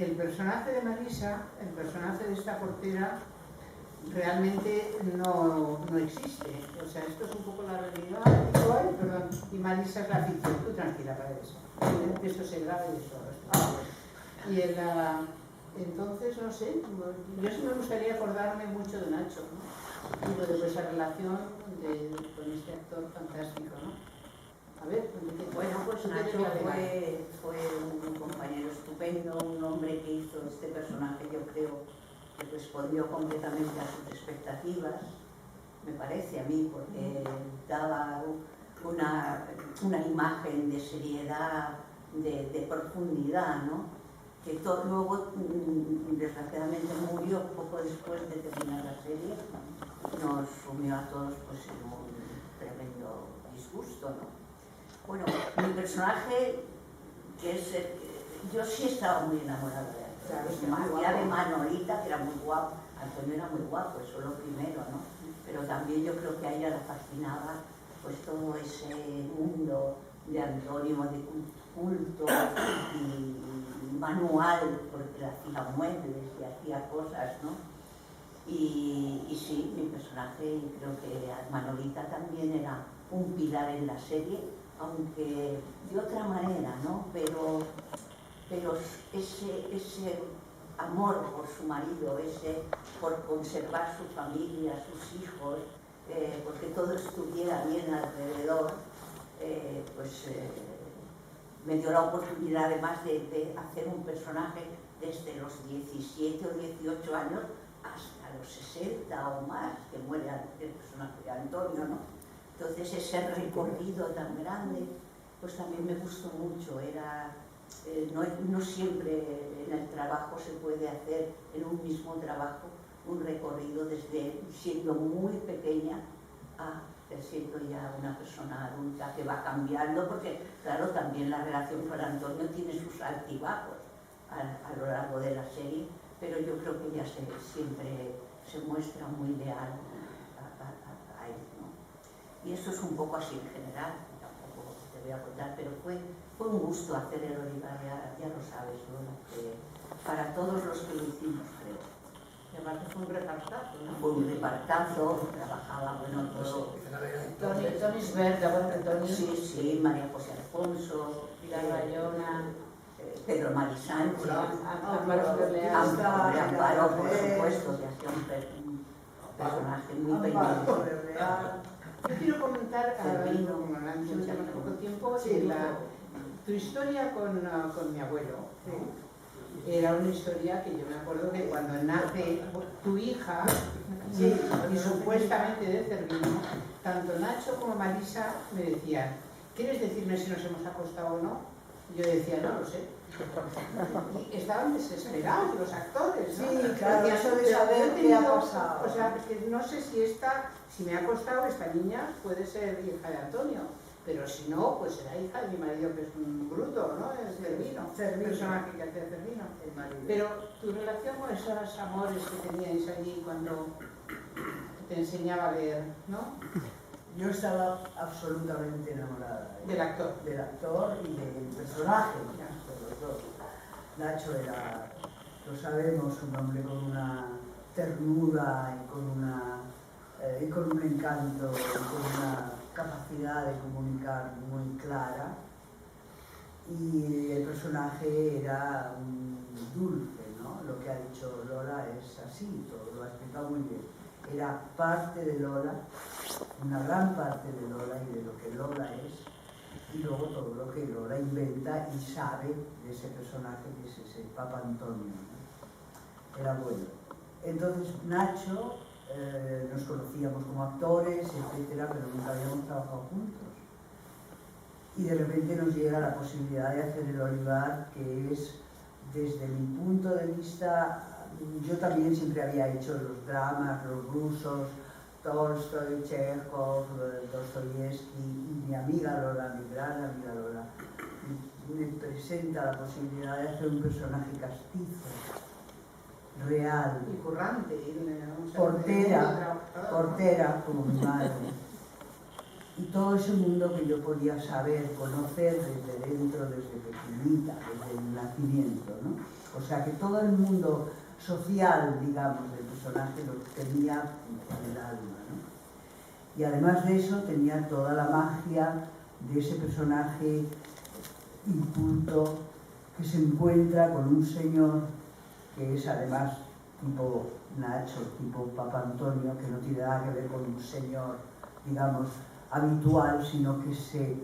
el personaje de Marisa, el personaje de esta portera, realmente no existe. O sea, esto es un poco la realidad, perdón, y Marisa es la ficción. Tú tranquila para eso. Esto se graba y eso. Y entonces, no sé, yo sí me gustaría acordarme mucho de Nacho, ¿no? Y de esa relación con este actor fantástico, ¿no? A ver, bueno, pues Nacho fue un compañero estupendo, un hombre que hizo este personaje, yo creo que respondió completamente a sus expectativas, me parece a mí, porque daba una imagen de seriedad, de profundidad, ¿no? Que luego, desgraciadamente, murió poco después de terminar la serie, nos sumió a todos pues, en un tremendo disgusto, ¿no? Bueno, mi personaje, yo sí estaba muy enamorada de él. Claro, ya de Manolita, que era muy guapo, Antonio era muy guapo, eso lo primero, ¿no? Pero también yo creo que a ella le fascinaba pues todo ese mundo de Antonio, de culto y manual, porque hacía muebles y hacía cosas, ¿no? Y sí, mi personaje, creo que Manolita también era un pilar en la serie, aunque de otra manera, ¿no? Pero ese amor por su marido, por conservar su familia, sus hijos, porque todo estuviera bien alrededor, me dio la oportunidad además de hacer un personaje desde los 17 o 18 años hasta los 60 o más, que muere el personaje de Antonio, ¿no? Entonces ese recorrido tan grande, pues también me gustó mucho. No siempre en el trabajo se puede hacer, en un mismo trabajo, un recorrido desde siendo muy pequeña a siendo ya una persona adulta que va cambiando, porque claro, también la relación con Antonio tiene sus altibajos a lo largo de la serie, pero yo creo que ella siempre se muestra muy leal a él, ¿no? Y eso es un poco así en general, tampoco te voy a contar, pero fue un gusto hacer el Olivar, ya lo sabes, ¿no? Para todos los que lo hicimos, creo. Y además fue un repartazo, ¿no? Fue un repartazo, trabajaba, bueno, todo. Toni Sberda, bueno, Toni. Sí, María José Alfonso, Pilar Bayona, Pedro Mari Sánchez, Amparo, Amparo, por supuesto, que hacía un personaje muy pequeño. Yo quiero comentar, como la han dicho hace poco tiempo, tu historia con mi abuelo. Era una historia que yo me acuerdo que cuando nace tu hija, y supuestamente de Cervino, tanto Nacho como Marisa me decían, ¿quieres decirme si nos hemos acostado o no? Y yo decía, no lo sé. Y estaban desesperados los actores, ¿no? Sí, claro, eso de saber qué ha pasado. O sea, que no sé si me ha acostado esta niña, puede ser hija de Antonio, pero si no, pues será hija de mi marido, que es un bruto, ¿no? Es Cervino, el personaje que hacía Cervino. Pero tu relación con esos amores que teníais allí cuando te enseñaba a leer, ¿no? Yo estaba absolutamente enamorada Del actor. Del actor y del personaje, de los dos. Nacho era, lo sabemos, un hombre con una ternura y con un encanto y con una capacidad de comunicar muy clara. Y el personaje era un dulce, ¿no? Lo que ha dicho Lola es así, todo lo ha explicado muy bien. Era parte de Lola, una gran parte de Lola y de lo que Lola es, y luego todo lo que Lola inventa y sabe de ese personaje que es ese Papa Antonio, ¿no? Era bueno. Entonces Nacho, nos conocíamos como actores, etcétera, pero nunca habíamos trabajado juntos. Y de repente nos llega la posibilidad de hacer el Olivar, que es, desde mi punto de vista, yo también siempre había hecho los dramas, los rusos, Tolstoy, Chekhov, Dostoyevsky, y mi amiga Lola, mi gran amiga Lola, me presenta la posibilidad de hacer un personaje castizo, real, Y currante, portera como mi madre. Y todo ese mundo que yo podía saber, conocer desde dentro, desde pequeñita, desde el nacimiento, ¿no? O sea que todo el mundo social, digamos, del personaje lo tenía en el alma, ¿no? Y además de eso tenía toda la magia de ese personaje inculto que se encuentra con un señor que es además tipo Nacho, tipo Papa Antonio, que no tiene nada que ver con un señor, digamos, habitual, sino que se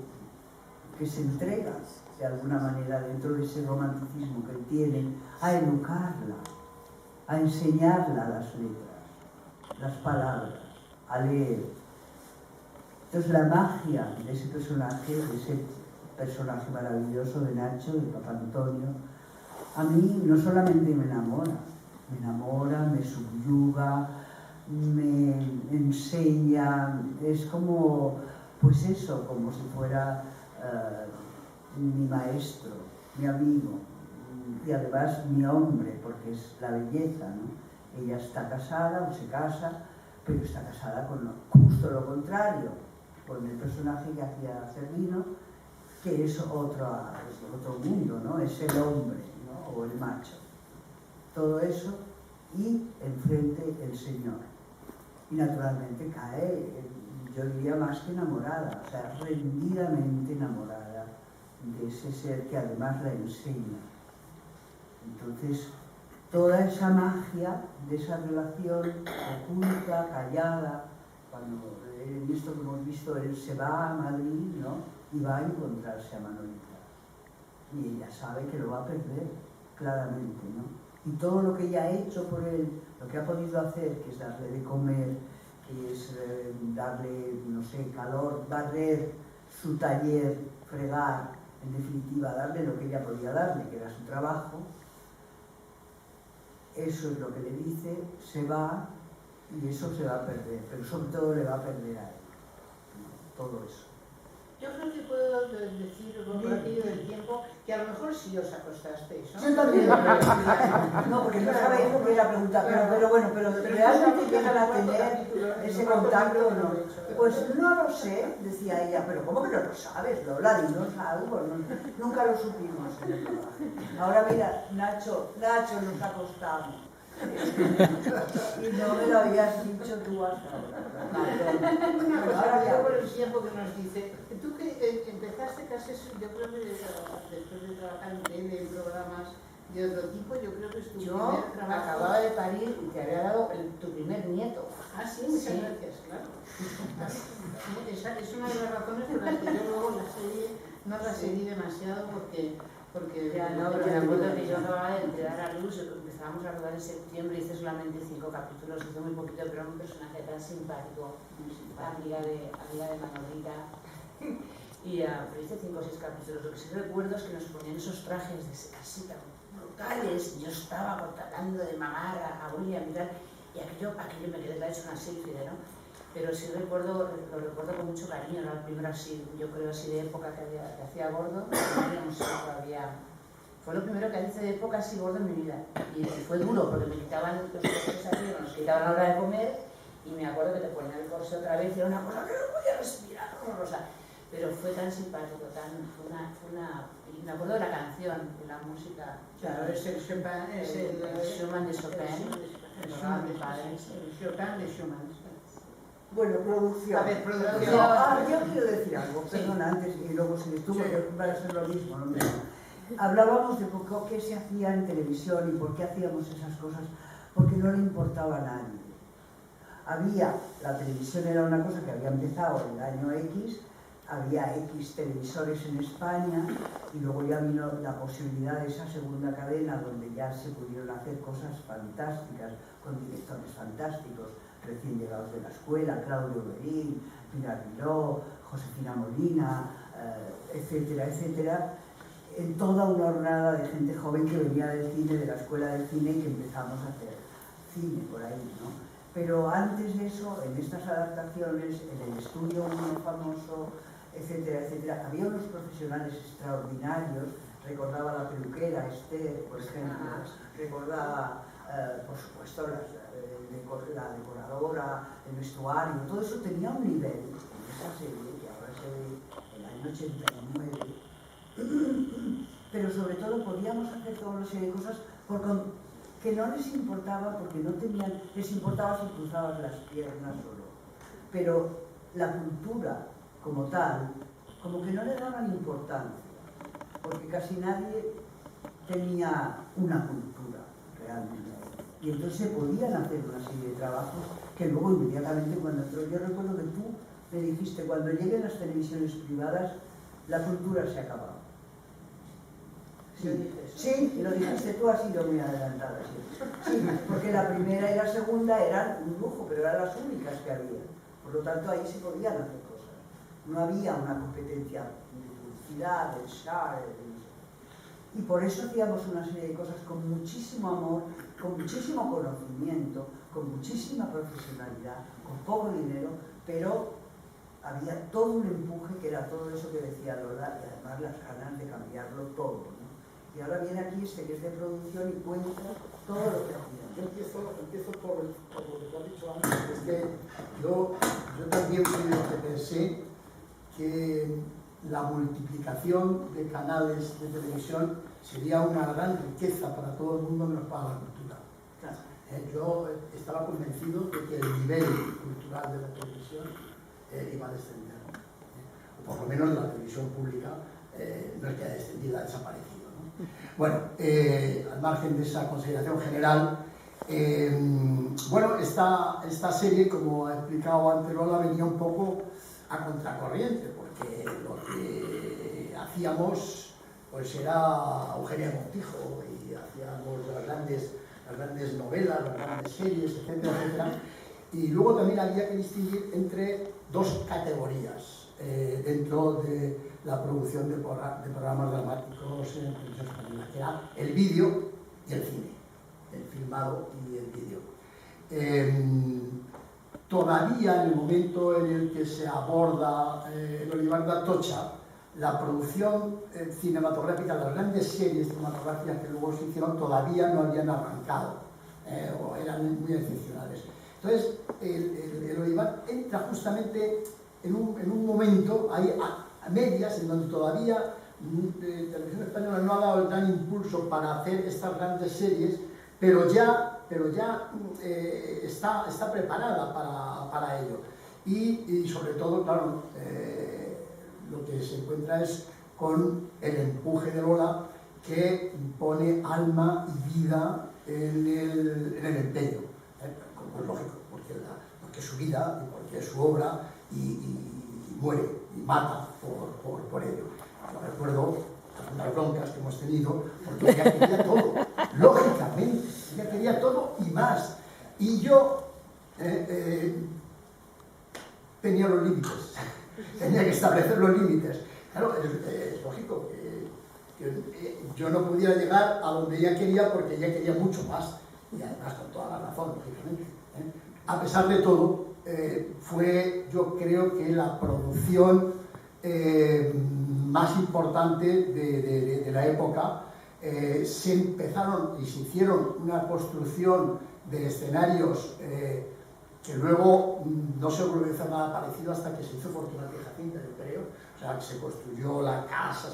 entrega de alguna manera dentro de ese romanticismo que él tiene a educarla, a enseñarla las letras, las palabras, a leer. Entonces la magia de ese personaje maravilloso de Nacho, de Papa Antonio, a mí no solamente me enamora, me subyuga, me enseña, es como, pues eso, como si fuera mi maestro, mi amigo, y además mi hombre, porque es la belleza, ¿no? Ella está casada o se casa, pero está casada con justo lo contrario, con el personaje que hacía Cervino, que es otro mundo, ¿no? Es el hombre, ¿no? O el macho. Todo eso, y enfrente el Señor. Y naturalmente cae, yo diría más que enamorada, o sea, rendidamente enamorada de ese ser que además la enseña. Entonces, toda esa magia de esa relación oculta, callada, cuando en esto que hemos visto, él se va a Madrid, ¿no? Y va a encontrarse a Manolita. Y ella sabe que lo va a perder, claramente, ¿no? Y todo lo que ella ha hecho por él, lo que ha podido hacer, que es darle de comer, que es darle, no sé, calor, barrer su taller, fregar, en definitiva, darle lo que ella podía darle, que era su trabajo, eso es lo que le dice, se va y eso se va a perder, pero sobre todo le va a perder a él, ¿no? Todo eso. Yo creo que puedo decir, por aquello del tiempo, que a lo mejor sí os acostasteis, ¿no? Yo también lo creo. No, porque no sabéis lo que era preguntar, pero bueno, pero realmente llegan a tener ese contacto o no. Pues no lo sé, decía ella, pero ¿cómo que no lo sabes, Lola? Dinos algo, nunca lo supimos en el trabajo. Ahora mira, Nacho nos acostamos. Y no me lo habías dicho tú hasta ahora. Una cosa, yo por el tiempo que nos dice, tú que empezaste casi, yo creo que después de trabajar en tele, en programas de otro tipo, yo creo que es tu primer trabajo. Acababa de parir y te había dado tu primer nieto. Ah, sí, muchas gracias, claro. Esa es una de las razones por las que yo luego la serie no la seguí demasiado porque ya no, pero me acuerdo que yo acababa de entregar a luz, empezábamos a rodar en septiembre, hice solamente 5 capítulos, hice muy poquito, pero era un personaje tan simpático, amiga de Manolita, y pero hice 5 o 6 capítulos. Lo que sí recuerdo es que nos ponían esos trajes así tan brutales, y yo estaba tratando de mamar a William y tal, y aquello me quedé hecho una sílfide, ¿no? Pero sí lo recuerdo con mucho cariño, era el primero así, yo creo así de época que hacía gordo, todavía. Fue lo primero que hice de época así gordo en mi vida. Y fue duro, porque me quitaban los corsés aquí, nos quitaban a la hora de comer, y me acuerdo que te ponían el corsé otra vez, y era una cosa que no podía respirar, horrorosa. Pero fue tan simpático, y me acuerdo de la canción, de la música. Claro, es el Chopin, es el Schumann de Chopin, el Chopin de Schumann. Bueno, producción. A ver, producción. Yo quiero decir algo, perdón, antes y luego si tú, porque va a ser lo mismo. Hablábamos de qué se hacía en televisión y por qué hacíamos esas cosas, porque no le importaba a nadie. La televisión era una cosa que había empezado en el año X, había X televisores en España y luego ya vino la posibilidad de esa segunda cadena donde ya se pudieron hacer cosas fantásticas, con directores fantásticos, recién llegados de la escuela, Claudio Berín, Pilar Miró, Josefina Molina, etcétera, etcétera. en toda una hornada de gente joven que venía del cine, de la escuela de cine, y que empezamos a hacer cine por ahí, ¿no? Pero antes de eso, en estas adaptaciones, en el estudio uno famoso, etcétera, etcétera, había unos profesionales extraordinarios. Recordaba la peluquera Esther, por ejemplo, recordaba, por supuesto, la decoradora, el vestuario, todo eso tenía un nivel en esa serie, que ahora se ve en el año 89, pero sobre todo podíamos hacer toda una serie de cosas que no les importaba, porque no tenían, les importaba si cruzabas las piernas o no, pero la cultura como tal, como que no le daban importancia, porque casi nadie tenía una cultura realmente. Y entonces se podían hacer una serie de trabajos que luego inmediatamente cuando entró, yo recuerdo que tú me dijiste, cuando lleguen las televisiones privadas, la cultura se acaba. Sí, lo dijiste tú, has sido muy adelantada. Sí, porque la primera y la segunda eran un lujo, pero eran las únicas que había. Por lo tanto, ahí se podían hacer cosas. No había una competencia de publicidad, de share, y por eso hacíamos una serie de cosas con muchísimo amor, con muchísimo conocimiento, con muchísima profesionalidad, con poco dinero, pero había todo un empuje que era todo eso que decía Lola, y además las ganas de cambiarlo todo, ¿no? Y ahora viene aquí que es de producción y cuenta todo lo que hacía. Yo empiezo por lo que has dicho antes, es que yo también fui lo que pensé que la multiplicación de canales de televisión sería una gran riqueza para todo el mundo menos para la cultura. Yo estaba convencido de que el nivel cultural de la televisión iba a descender, o por lo menos la televisión pública no es que haya descendido, ha desaparecido, ¿no? Bueno, al margen de esa consideración general, bueno, esta serie, como ha explicado antes Lola, venía un poco a contracorriente, porque lo que hacíamos pues era Eugenia Montijo y hacíamos las grandes novelas, las grandes series, etcétera, etcétera. Y luego también había que distinguir entre dos categorías dentro de la producción de programas dramáticos en televisión española, que era el vídeo y el cine, el filmado y el vídeo. Todavía en el momento en el que se aborda el Olivar de Atocha, la producción cinematográfica, las grandes series cinematográficas que luego se hicieron todavía no habían arrancado, o eran muy excepcionales. Entonces, el Olivar entra justamente en un momento, ahí a medias, en donde todavía Televisión Española no ha dado el gran impulso para hacer estas grandes series, pero ya está preparada para ello. Y sobre todo, claro, lo que se encuentra es con el empuje de Lola, que pone alma y vida en el empeño, como es lógico, porque es su vida y porque es su obra, y muere y mata por ello. Yo recuerdo las broncas que hemos tenido, porque ella quería todo, lógicamente, ella quería todo y más. Y yo tenía los límites, tenía que establecer los límites. Claro, es lógico que yo no pudiera llegar a donde ella quería, porque ella quería mucho más, y además con toda la razón, lógicamente. A pesar de todo, fue, yo creo que la producción más importante de la época. Se empezaron y se hicieron una construcción de escenarios que luego no se volvió a hacer nada parecido hasta que se hizo Fortunata y Jacinta, yo creo. O sea, que se construyó la casa,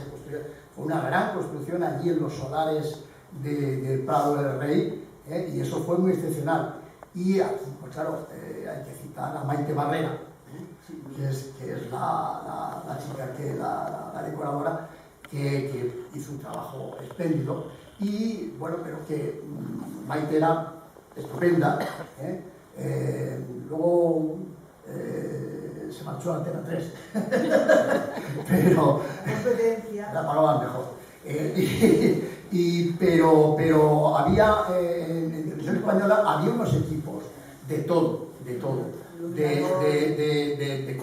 fue una gran construcción allí en los solares del Prado del Rey, y eso fue muy excepcional. Y aquí, pues claro, hay que citar a Maite Barrera, que es la chica, la decoradora, que hizo un trabajo espléndido, y bueno, pero que Maite era estupenda, luego se marchó a Antena 3, pero la pagaban mejor, pero había en Televisión Española había unos equipos de todo,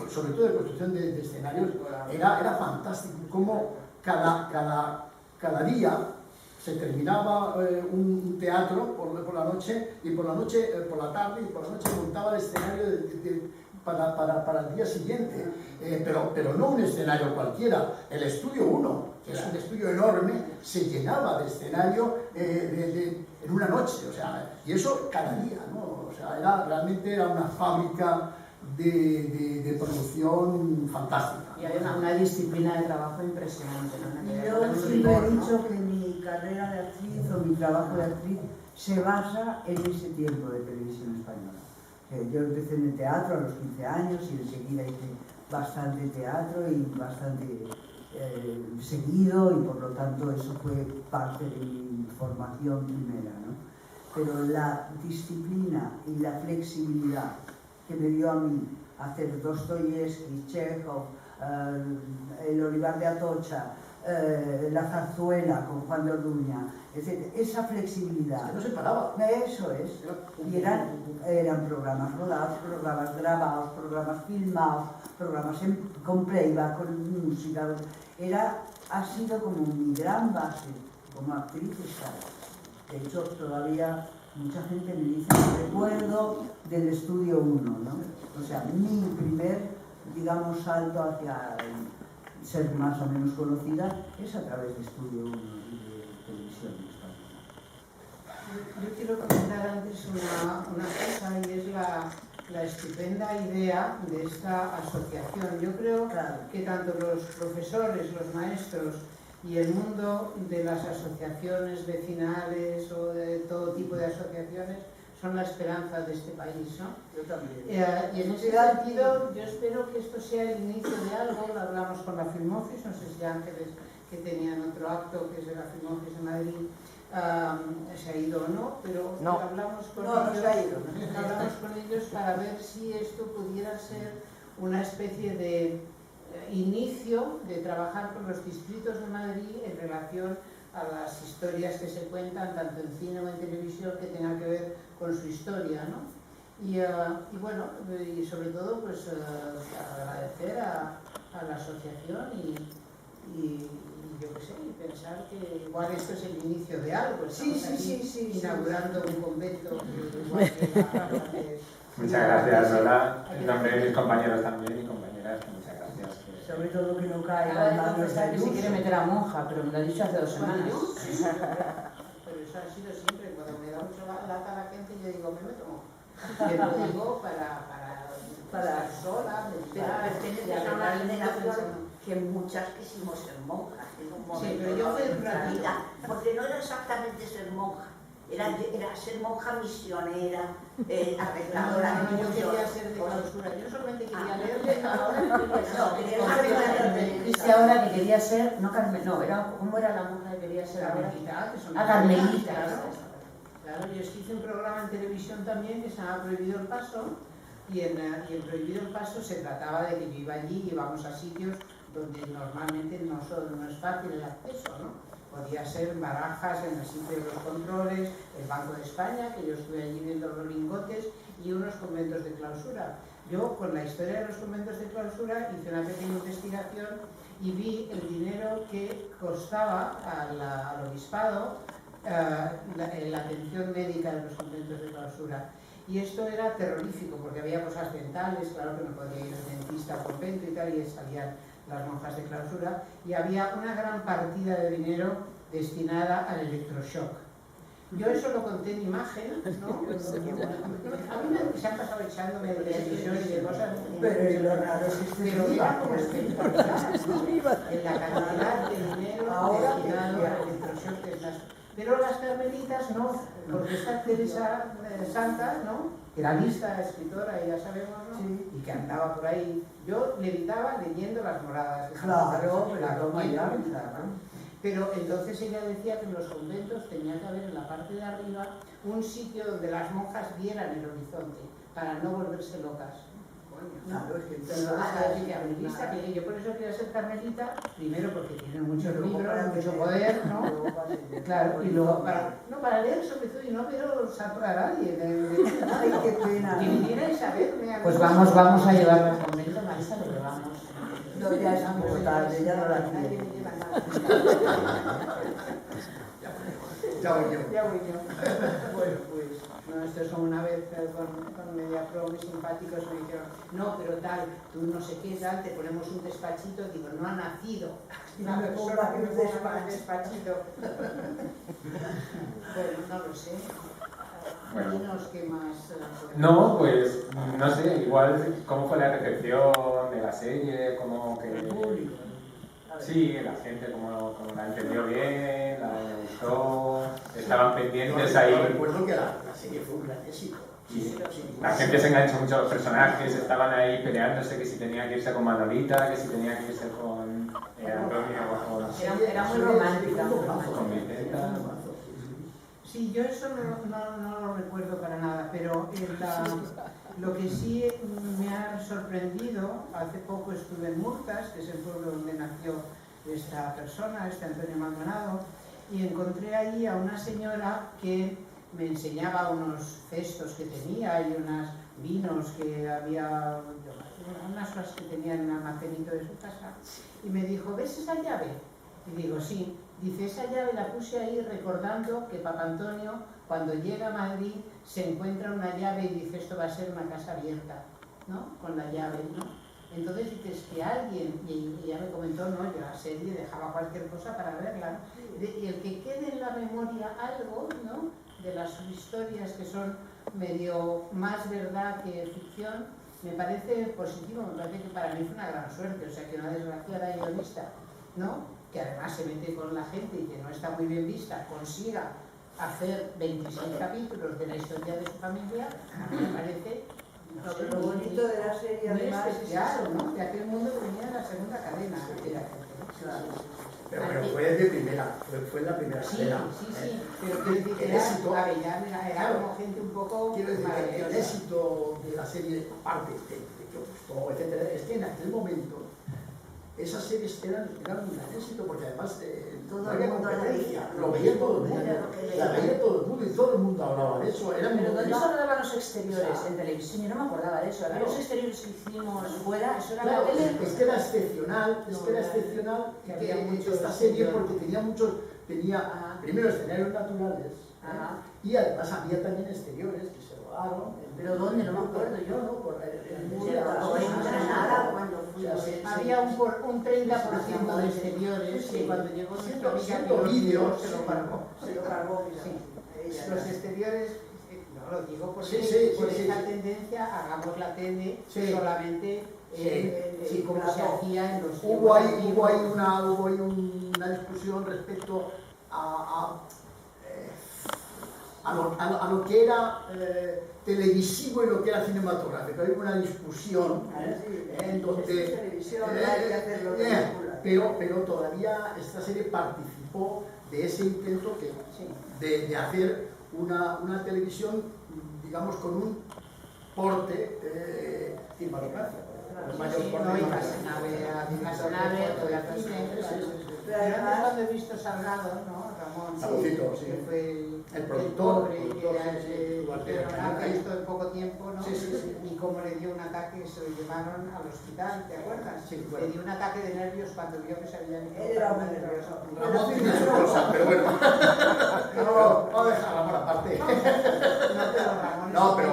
sobre todo de construcción de escenarios. Era fantástico cómo cada cada día se terminaba un teatro por la noche y por la tarde y por la noche montaba el escenario para el día siguiente, pero no un escenario cualquiera, el estudio 1, que es un estudio enorme, se llenaba de escenario en una noche, o sea, y eso cada día, ¿no? O sea, realmente era una fábrica de producción fantástica. Y hay una disciplina de trabajo impresionante, ¿no? Yo siempre he dicho que mi carrera de actriz o mi trabajo de actriz se basa en ese tiempo de televisión española. Yo empecé en el teatro a los 15 años y enseguida hice bastante teatro y bastante seguido, y por lo tanto eso fue parte de mi formación primera, ¿no? Pero la disciplina y la flexibilidad que me dio a mí hacer Dostoyevsky, Chekhov, El olivar de Atocha, La zarzuela con Juan de Orduña, etc. Esa flexibilidad. Que no se paraba. Eso es. Y eran programas rodados, programas grabados, programas filmados, programas con playback, con música. Ha sido como mi gran base como actriz. De hecho, todavía mucha gente me dice que recuerdo del estudio 1, ¿no? O sea, mi primer, digamos, salto hacia ser más o menos conocida es a través de estudio 1 y de televisión española. Yo quiero comentar antes una cosa, y es la estupenda idea de esta asociación. Yo creo que tanto los profesores, los maestros y el mundo de las asociaciones vecinales o de todo tipo de asociaciones son la esperanza de este país, ¿no? Yo también. Y en ese sentido, yo espero que esto sea el inicio de algo. Lo hablamos con la Film Office, no sé si Ángeles, que tenían otro acto que es de la Film Office de Madrid, se ha ido o no, pero no. Hablamos con ellos para ver si esto pudiera ser una especie de inicio de trabajar con los distritos de Madrid en relación a las historias que se cuentan tanto en cine o en televisión que tengan que ver con su historia, ¿no? Y bueno, y sobre todo pues agradecer a la asociación y yo qué sé, y pensar que igual esto es el inicio de algo. Sí, inaugurando un convento igual que muchas gracias, Lola. En nombre de mis compañeros también y compañeras, muchas gracias. Sobre todo que no caiga en manos de que se quiere meter a monja, pero me lo ha dicho hace 2 semanas. Pero eso ha sido siempre, cuando me da mucho lata a la gente, yo digo, me meto monja. Pero lo digo para sola, meditar. Perteneces a una generación que muchas quisimos ser monjas en un momento. Sí, pero yo fui una vida, porque no era exactamente ser monja. Era ser monja misionera, arregladora de yo quería ser de clausura, yo solamente quería leer. Dice ahora que quería ser, ¿cómo era la monja que quería ser ahora? Carmelita. Claro, yo hice un programa en televisión también que se llama Prohibido el Paso, y en Prohibido el Paso se trataba de que yo iba allí y íbamos a sitios donde normalmente no es fácil el acceso, ¿no? Podía ser Barajas en el sitio de los controles, el Banco de España, que yo estuve allí viendo los lingotes, y unos conventos de clausura. Yo, con la historia de los conventos de clausura, hice una pequeña investigación y vi el dinero que costaba al obispado la atención médica de los conventos de clausura. Y esto era terrorífico, porque había cosas dentales, claro que no podía ir al dentista al convento y tal, y salían las monjas de clausura, y había una gran partida de dinero destinada al electroshock. Yo eso lo conté en imagen, ¿no? A mí se han pasado echándome de televisión y de cosas, pero lo raro es que era como espectacular, ¿no? En la cantidad de dinero destinado al electroshock. Pero las carmelitas no, porque esta Teresa Santa, ¿no? Que era lista, escritora, ya sabemos, ¿no? Sí. Y que andaba por ahí. Yo levitaba leyendo las moradas. Claro, pero entonces ella decía que en los conventos tenía que haber en la parte de arriba un sitio donde las monjas vieran el horizonte, para no volverse locas. Claro, es que entonces, yo por eso quería ser carmelita, primero porque tiene muchos libros, mucho poder, ¿no? Claro, y luego para leer sobre todo y no veo santo a nadie. Ay, qué pena. Que viniera Isabel. Pues vamos a llevarla al convento, Marisa, lo llevamos. No, ya es un poco tarde, ya no la quiero. Ya voy yo. Bueno, pues, no, esto es como una vez con Mediapro, mis simpáticos me dijeron, no, pero tal, tú no sé qué, tal, te ponemos un despachito, digo, no ha nacido. No me ponga un despachito. Bueno, no lo sé. Bueno. Dinos qué más. No, pues no sé, igual cómo fue la recepción de la serie, como que... Sí, la gente como la entendió bien, le gustó, estaban pendientes ahí. Yo recuerdo que la serie fue un gran éxito. Sí, la gente se enganchó mucho a los personajes, estaban ahí peleándose que si tenía que irse con Manolita, que si tenía que irse con Antonio o con... Era muy romántica. Con Vicenta. Sí, yo eso no lo recuerdo para nada, pero lo que sí me ha sorprendido, hace poco estuve en Murtas, que es el pueblo donde nació esta persona, este Antonio Maldonado, y encontré ahí a una señora que me enseñaba unos cestos que tenía y unos vinos que había, unas cosas que tenía en un almacenito de su casa, y me dijo, ¿ves esa llave? Y digo, sí. Dice, esa llave la puse ahí recordando que Papa Antonio, cuando llega a Madrid, se encuentra una llave y dice, esto va a ser una casa abierta, ¿no? Con la llave, ¿no? Entonces dices que alguien, y ya me comentó, no, yo la serie dejaba cualquier cosa para verla, ¿no? Y el que quede en la memoria algo, ¿no? De las historias que son medio más verdad que ficción, me parece positivo, me parece que para mí fue una gran suerte, o sea, que una desgraciada guionista, ¿no? Que además se mete con la gente y que no está muy bien vista, consiga hacer 26 capítulos de la historia de su familia, me parece lo bonito de la serie muy además especial, ¿no? De aquel mundo que venía en la segunda cadena. Claro. Pero fue de primera, fue en la primera cadena. Sí, pero quiero decir que era como gente un poco Quiero decir que el maravillosa. éxito de la serie, aparte de que gustó, etcétera, es que en aquel momento esas series eran un gran éxito porque además no había competencia, lo veía todo el mundo, la veía todo el mundo y todo el mundo hablaba de eso. Pero ¿dónde se hablaban los exteriores en televisión? Yo no me acordaba de eso. Había los exteriores que hicimos fuera, eso era Claro, la tele. es que era excepcional, que esta serie porque tenía primero escenarios naturales y además había también exteriores que se rodaron. ¿Pero dónde? No me acuerdo yo. Había un 30% de exteriores y cuando llegó nuestra amiga vídeo se lo cargó. Sí. Los exteriores, no lo digo porque por esta tendencia hagamos la tele solamente como se hacía en los hubo ahí una discusión respecto a lo que era televisivo y lo que era cinematográfico. Hay una discusión en donde pero todavía esta serie participó de ese intento de hacer una televisión, digamos, con un porte cinematográfico. Pero además cuando he visto Salgado, ¿no? Ramón, Saludito, sí. Que fue el productor, que esto en poco tiempo, ¿no? Y como le dio un ataque, se lo llevaron al hospital, ¿te acuerdas? Le dio un ataque de nervios cuando vio que se había equivocado. Él era muy nervioso. Ramón tiene su cosa, pero bueno. No dejar la mala parte. No, pero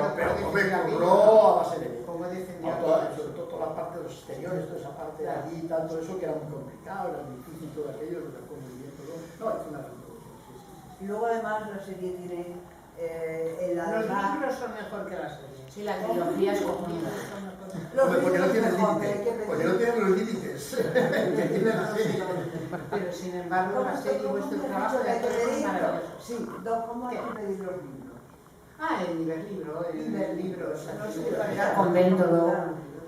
me curró a base de ¿Cómo defendió? Sobre todo toda la parte de los exteriores, toda esa parte de allí y tal, todo eso que era muy complicado, era difícil todo aquello, lo dejó muy bien todo. No, es una gran producción, sí. Y luego además la serie tiene Los libros son mejor que las series. Sí, la trilogía es cogida. Porque no tienen límites, porque no tienen los límites que tiene la serie. Pero sin embargo, la serie, vuestro trabajo de actor es maravilloso. Sí, ¿cómo hay que pedir los libros? En Iberlibros. Convento luego.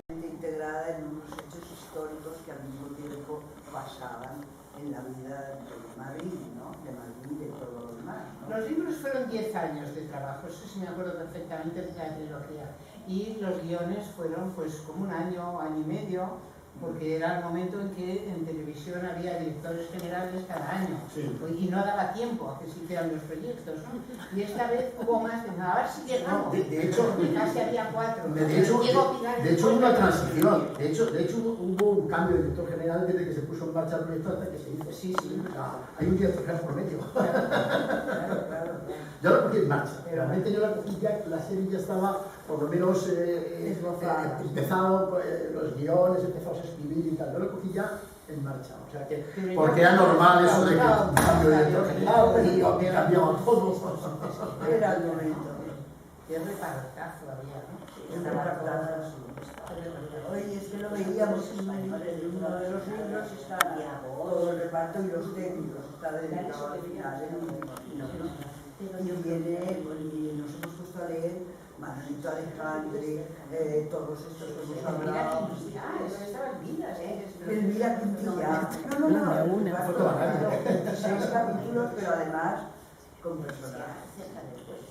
Integrada en unos hechos históricos que al mismo tiempo pasaban en la vida de Madrid, ¿no? De Madrid y de todo lo demás, ¿no? Los libros fueron 10 años de trabajo, eso sí me acuerdo perfectamente de la trilogía. Y los guiones fueron pues como un año y medio, porque era el momento en que en televisión había directores generales cada año, Sí. y no daba tiempo a que se hicieran los proyectos, ¿no? Y esta vez hubo más, a ver si llegamos. De hecho, casi había 4. de hecho hubo una transición, de hecho hubo un cambio de director general desde que se puso en marcha el proyecto hasta que se hizo. Sí. O sea, hay un director general por medio. Claro. Yo la cogí en marcha, realmente yo la cogí ya, la serie ya estaba por lo menos empezado los guiones, empezados a escribir y tal, yo la cogí ya en marcha, o sea que, porque era normal eso de que un cambio de director general y cambiaban todos. Era el momento. Qué repartazo había, ¿no? El repartazo. Oye, es que lo veíamos en uno de los libros, está todo el reparto y los técnicos, está dedicado al final. Y viene, y nos hemos puesto a leer Manolito Alejandre, todos estos que hemos hablado. Elvira Quintilla. No, 26 capítulos, pero además con personajes.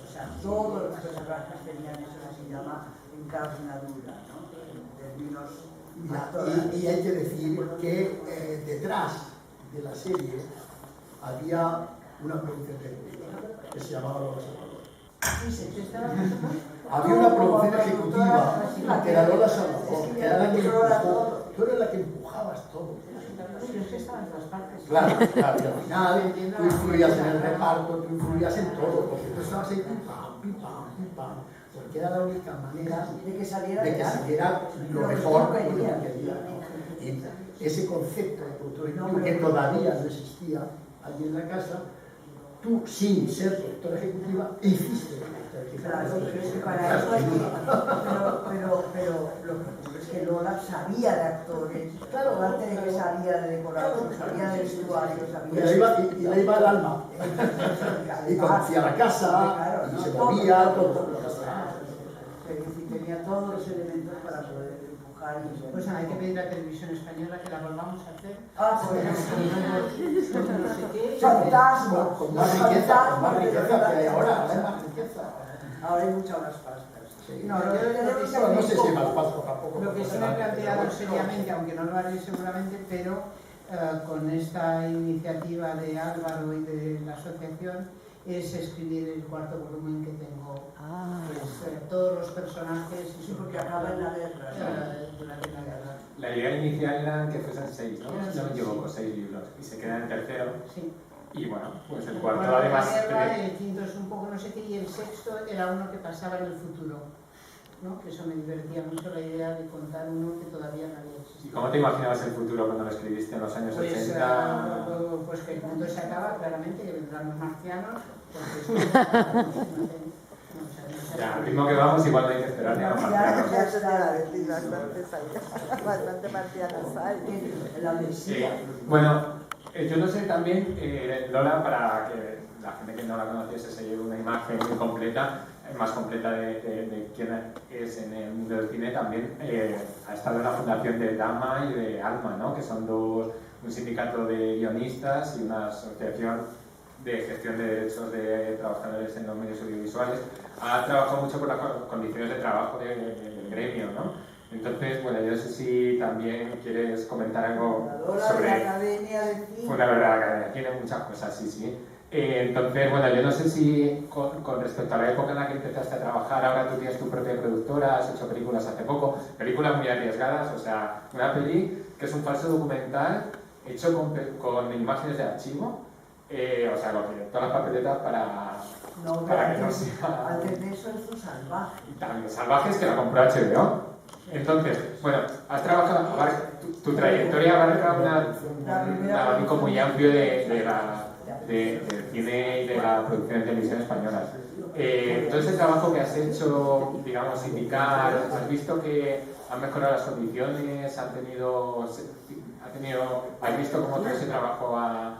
O sea, todos los personajes tenían eso que se llama encarnadura, ¿no? En términos Y hay que decir que detrás de la serie había una producción ejecutiva que se llamaba Lola Salvador. Había una producción ejecutiva que era Lola Salvador, que era la que empujó. Tú eres la que empujabas todo. Claro, y al final tú influías en el reparto, tú influías en todo, porque tú estabas ahí pim pam, porque era la única manera de que saliera lo mejor que uno quería. Y ese concepto de productor ejecutivo que todavía no existía allí en la casa, tú, sin ser directora ejecutiva, hiciste directora ejecutiva. Claro, es que para eso hay pero lo que ocurre es que Lola sabía de actores, aparte de que sabía de decorados, sabía de vestuario, sabía... Y le iba al alma. Y conocía la casa, y se movía, todo. Tenía todos los elementos para poder empujar y... Pues hay que pedir a Televisión Española que la volvamos a hacer. Pues no sé qué. Fantasma. Con más riqueza que hay ahora, hay más riqueza. Ahora hay muchas más pastas. No sé si más pastas tampoco. Lo que sí me he planteado seriamente, aunque no lo haré seguramente, pero con esta iniciativa de Álvaro y de la asociación, es escribir el 4º volumen que tengo. Pues, todos los personajes. Sí, porque acaba en la guerra. Durante la guerra. La idea inicial era que fuesen 6, ¿no? Si no me equivoco, 6 libros. Y se queda en el 3º. Sí. Y bueno, pues el 4º además... El 5º es un poco no sé qué, y el 6º era uno que pasaba en el futuro, ¿no? Que eso me divertía mucho, la idea de contar uno que todavía no había existido. ¿Y cómo te imaginabas el futuro cuando lo escribiste en los años 80? Pues que el mundo se acaba, claramente, que vendrán los marcianos, Ya, al ritmo que vamos, igual no hay que esperar ni a los marcianos. Bastante marcianos hay. Bueno, yo no sé también, Lola, para que la gente que no la conociese se lleve una imagen muy completa, más completa de quién es en el mundo del cine, también ha estado en la fundación de Dama y de Alma, ¿no? Que son un sindicato de guionistas y una asociación de gestión de derechos de trabajadores en los medios audiovisuales. Ha trabajado mucho por las condiciones de trabajo del gremio, ¿no? Entonces, bueno, yo no sé si también quieres comentar algo sobre... la Academia de Cine. Fundadora de la Academia, tiene muchas cosas, sí. Entonces, bueno, yo no sé si con respecto a la época en la que empezaste a trabajar, ahora tú tienes tu propia productora, has hecho películas hace poco, películas muy arriesgadas, o sea, una peli que es un falso documental hecho con imágenes de archivo, o sea, todas las papeletas para que no sea... Antes de eso hizo Salvaje. También Salvajes, que la compró HBO. Entonces, bueno, has trabajado, tu trayectoria abarca un abanico muy amplio del cine y de la producción de televisión española. Todo ese trabajo que has hecho, digamos, sindical, ¿has visto que han mejorado las condiciones? ¿Has visto cómo todo ese trabajo ha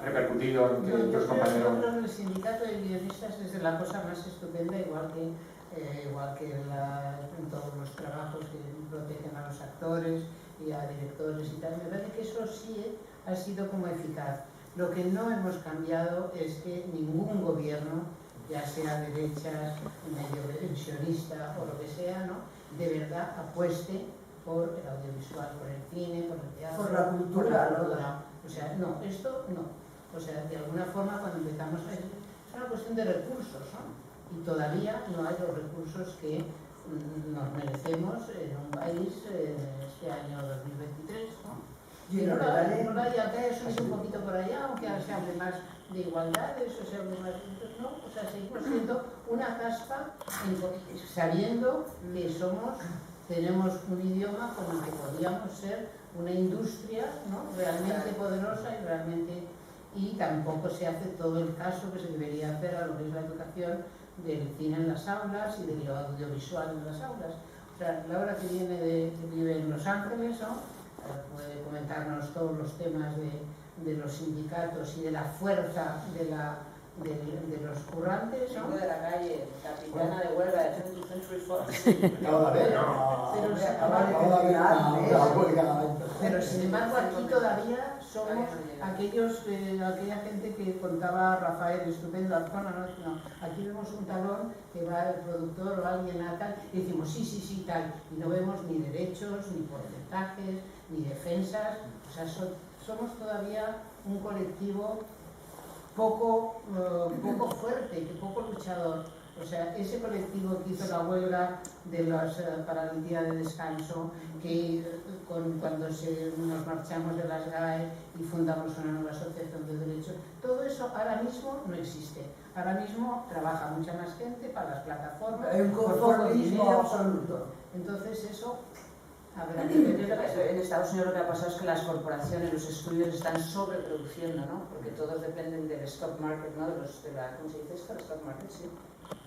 repercutido en que tus compañeros... Yo creo que el sindicato de guionistas es la cosa más estupenda, igual que en todos los trabajos que protegen a los actores y a directores y tal. Me parece que eso sí ha sido como eficaz. Lo que no hemos cambiado es que ningún gobierno, ya sea derechas, medio pensionista o lo que sea, ¿no? De verdad apueste por el audiovisual, por el cine, por el teatro, por la cultura, O sea, no, esto no. O sea, de alguna forma cuando empezamos a... Es una cuestión de recursos, ¿no? Y todavía no hay los recursos que nos merecemos en un país este año 2023, ¿no? Y no lo hay acá, eso es un poquito por allá, aunque se hable más de igualdades, o se hable más de... No, o sea, seguimos siendo una caspa sabiendo que tenemos un idioma con el que podríamos ser una industria, ¿no? Realmente poderosa y tampoco se hace todo el caso que se debería hacer a lo que es la educación del cine en las aulas y del audiovisual en las aulas. O sea, Laura que vive en Los Ángeles, ¿no? Puede comentarnos todos los temas de los sindicatos y de la fuerza de los currantes, ¿no? De la calle, capitana de huelga de Century Fox. Pero sin embargo aquí todavía somos aquella gente que contaba Rafael, estupendo Arjona, no, aquí vemos un talón que va el productor o alguien a tal y decimos sí, tal, y no vemos ni derechos, ni porcentajes, ni defensas, o sea, somos todavía un colectivo poco fuerte, poco luchador. O sea, ese colectivo que hizo la huelga para el día de descanso, que cuando nos marchamos de las GAE y fundamos una nueva asociación de derechos, todo eso ahora mismo no existe. Ahora mismo trabaja mucha más gente para las plataformas. Hay un conformismo absoluto. Entonces eso... En Estados Unidos lo que ha pasado es que las corporaciones, los estudios están sobreproduciendo, ¿no? Porque todos dependen del stock market, ¿no? ¿Cómo se dice esto? ¿Stock market? Sí.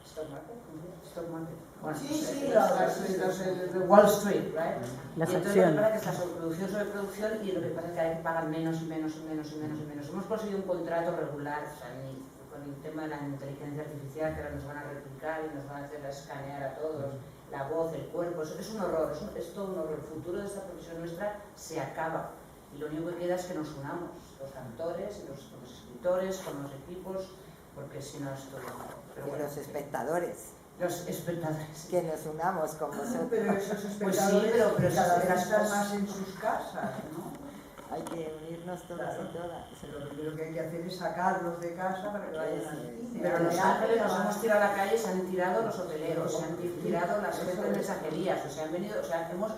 ¿Stock market? ¿Stock market? Bueno, los de Wall Street, ¿right? Las y entonces acciones. lo que pasa es que está sobreproducción y lo que pasa es que cada vez pagan menos y menos. Hemos conseguido un contrato regular, o sea, con el tema de la inteligencia artificial, que ahora nos van a replicar y nos van a hacer escanear a todos. La voz, el cuerpo, es un horror, es todo un horror. El futuro de esta profesión nuestra se acaba y lo único que queda es que nos unamos, los actores, los escritores, con los equipos, porque si no es todo. Pero bueno, los espectadores. Los espectadores. Que nos unamos con vosotros. Pero esos espectadores pues sí, pero cada vez están más en sus casas, ¿no? Hay que unirnos todos y todas. Lo primero que hay que hacer es sacarlos de casa para que vayan al cine. Pero en Los Ángeles nos hemos tirado a la calle, se han tirado los hoteleros, se han tirado las gente de mensajerías, o sea, han venido, o sea, hemos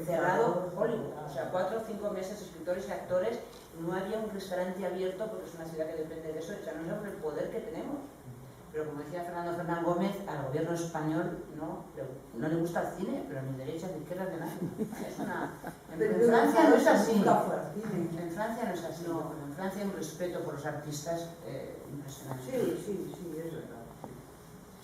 cerrado Hollywood, o sea, 4 o 5 meses, escritores y actores, no había un restaurante abierto porque es una ciudad que depende de eso, o sea, no sabemos el poder que tenemos. Pero como decía Fernando Fernández Gómez, al gobierno español no le gusta el cine, pero ni derechas ni izquierdas de nadie. En Francia no es así. En Francia no es así. En Francia hay un respeto por los artistas impresionante. Sí, es verdad.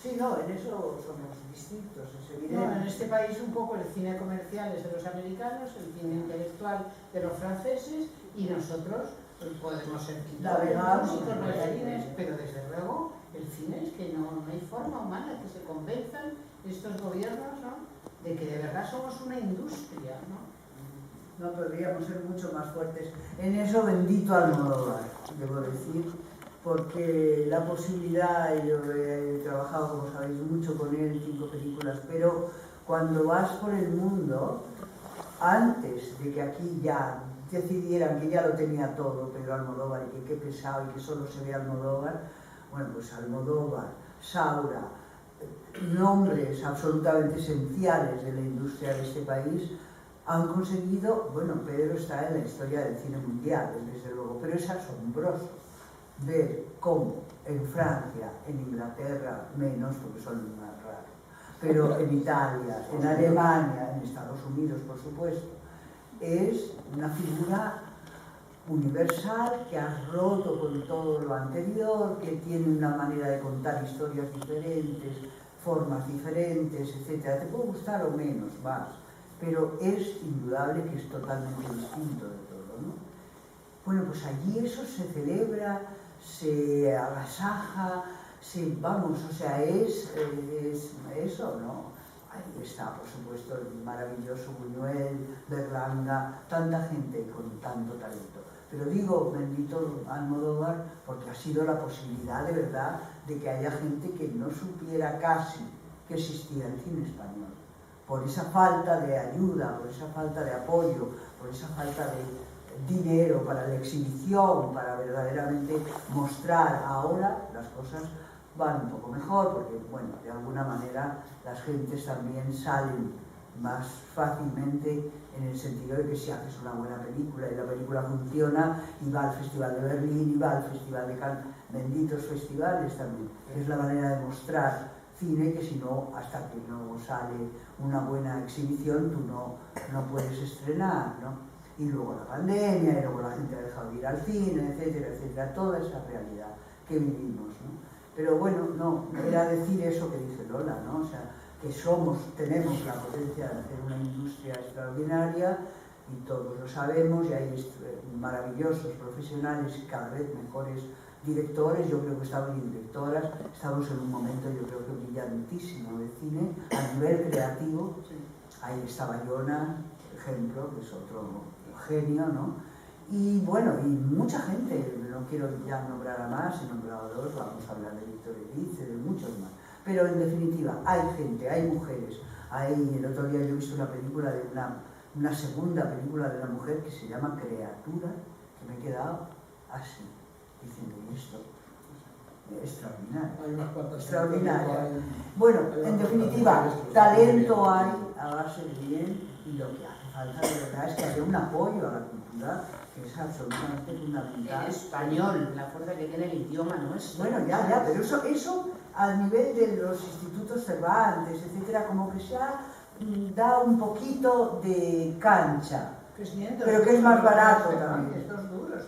Sí, no, en eso somos distintos, es evidente. No, en este país un poco el cine comercial es de los americanos, el cine intelectual de los franceses y nosotros podemos ser pintores, músicos, bailarines, pero desde luego el cine es que no hay forma humana que se convenzan estos gobiernos, ¿no?, de que de verdad somos una industria, ¿no? No podríamos ser mucho más fuertes. En eso bendito Almodóvar, debo decir, porque la posibilidad, yo he trabajado, como sabéis, mucho con él, 5 películas, pero cuando vas por el mundo, antes de que aquí ya decidieran que ya lo tenía todo Pedro Almodóvar y que qué pesado y que solo se ve Almodóvar, bueno, pues Almodóvar, Saura, nombres absolutamente esenciales de la industria de este país, han conseguido, bueno, Pedro está en la historia del cine mundial, desde luego, pero es asombroso ver cómo en Francia, en Inglaterra, menos porque son más raros, pero en Italia, en Alemania, en Estados Unidos, por supuesto, es una figura universal que ha roto con todo lo anterior, que tiene una manera de contar historias diferentes, formas diferentes, etc. Te puede gustar o menos, más, pero es indudable que es totalmente distinto de todo, ¿no? Bueno, pues allí eso se celebra, se agasaja, vamos, o sea, es eso, ¿no? Ahí está, por supuesto, el maravilloso Buñuel, Berlanga, tanta gente con tanto talento. Pero digo, bendito Almodóvar, porque ha sido la posibilidad de verdad de que haya gente que no supiera casi que existía el cine español. por esa falta de ayuda, por esa falta de apoyo, por esa falta de dinero para la exhibición, para verdaderamente mostrar. Ahora las cosas van un poco mejor porque, bueno, de alguna manera las gentes también salen más fácilmente en el sentido de que si haces una buena película y la película funciona y va al Festival de Berlín y va al Festival de Cannes, benditos festivales también, es la manera de mostrar cine que si no, hasta que no sale una buena exhibición tú no puedes estrenar, ¿no? Y luego la pandemia, y luego la gente ha dejado de ir al cine, etcétera, etcétera, toda esa realidad que vivimos, ¿no? Pero bueno, no era decir eso que dice Lola, ¿no? O sea, que tenemos la potencia de hacer una industria extraordinaria y todos lo sabemos y hay maravillosos profesionales y cada vez mejores directores. Yo creo que estamos y directoras, estamos en un momento yo creo que brillantísimo de cine a nivel creativo. Ahí está Bayona, por ejemplo, que es otro genio, ¿no? Y bueno, y mucha gente, no quiero ya nombrar a más, he nombrado a dos, vamos a hablar de Víctor Erice, de muchos más. Pero en definitiva, hay gente, hay mujeres. El otro día yo he visto una película de una segunda película de una mujer que se llama Criatura, que me he quedado así, diciendo, ¿y esto? Extraordinario. Extraordinario. Bueno, en definitiva, talento hay a base de bien y lo que hace falta de verdad es que haya un apoyo a la cultura que es absolutamente fundamental. El español, la fuerza que tiene el idioma nuestro. Bueno, ya, pero eso a nivel de los institutos Cervantes, etcétera, como que se ha dado un poquito de cancha. Pero que es más barato también.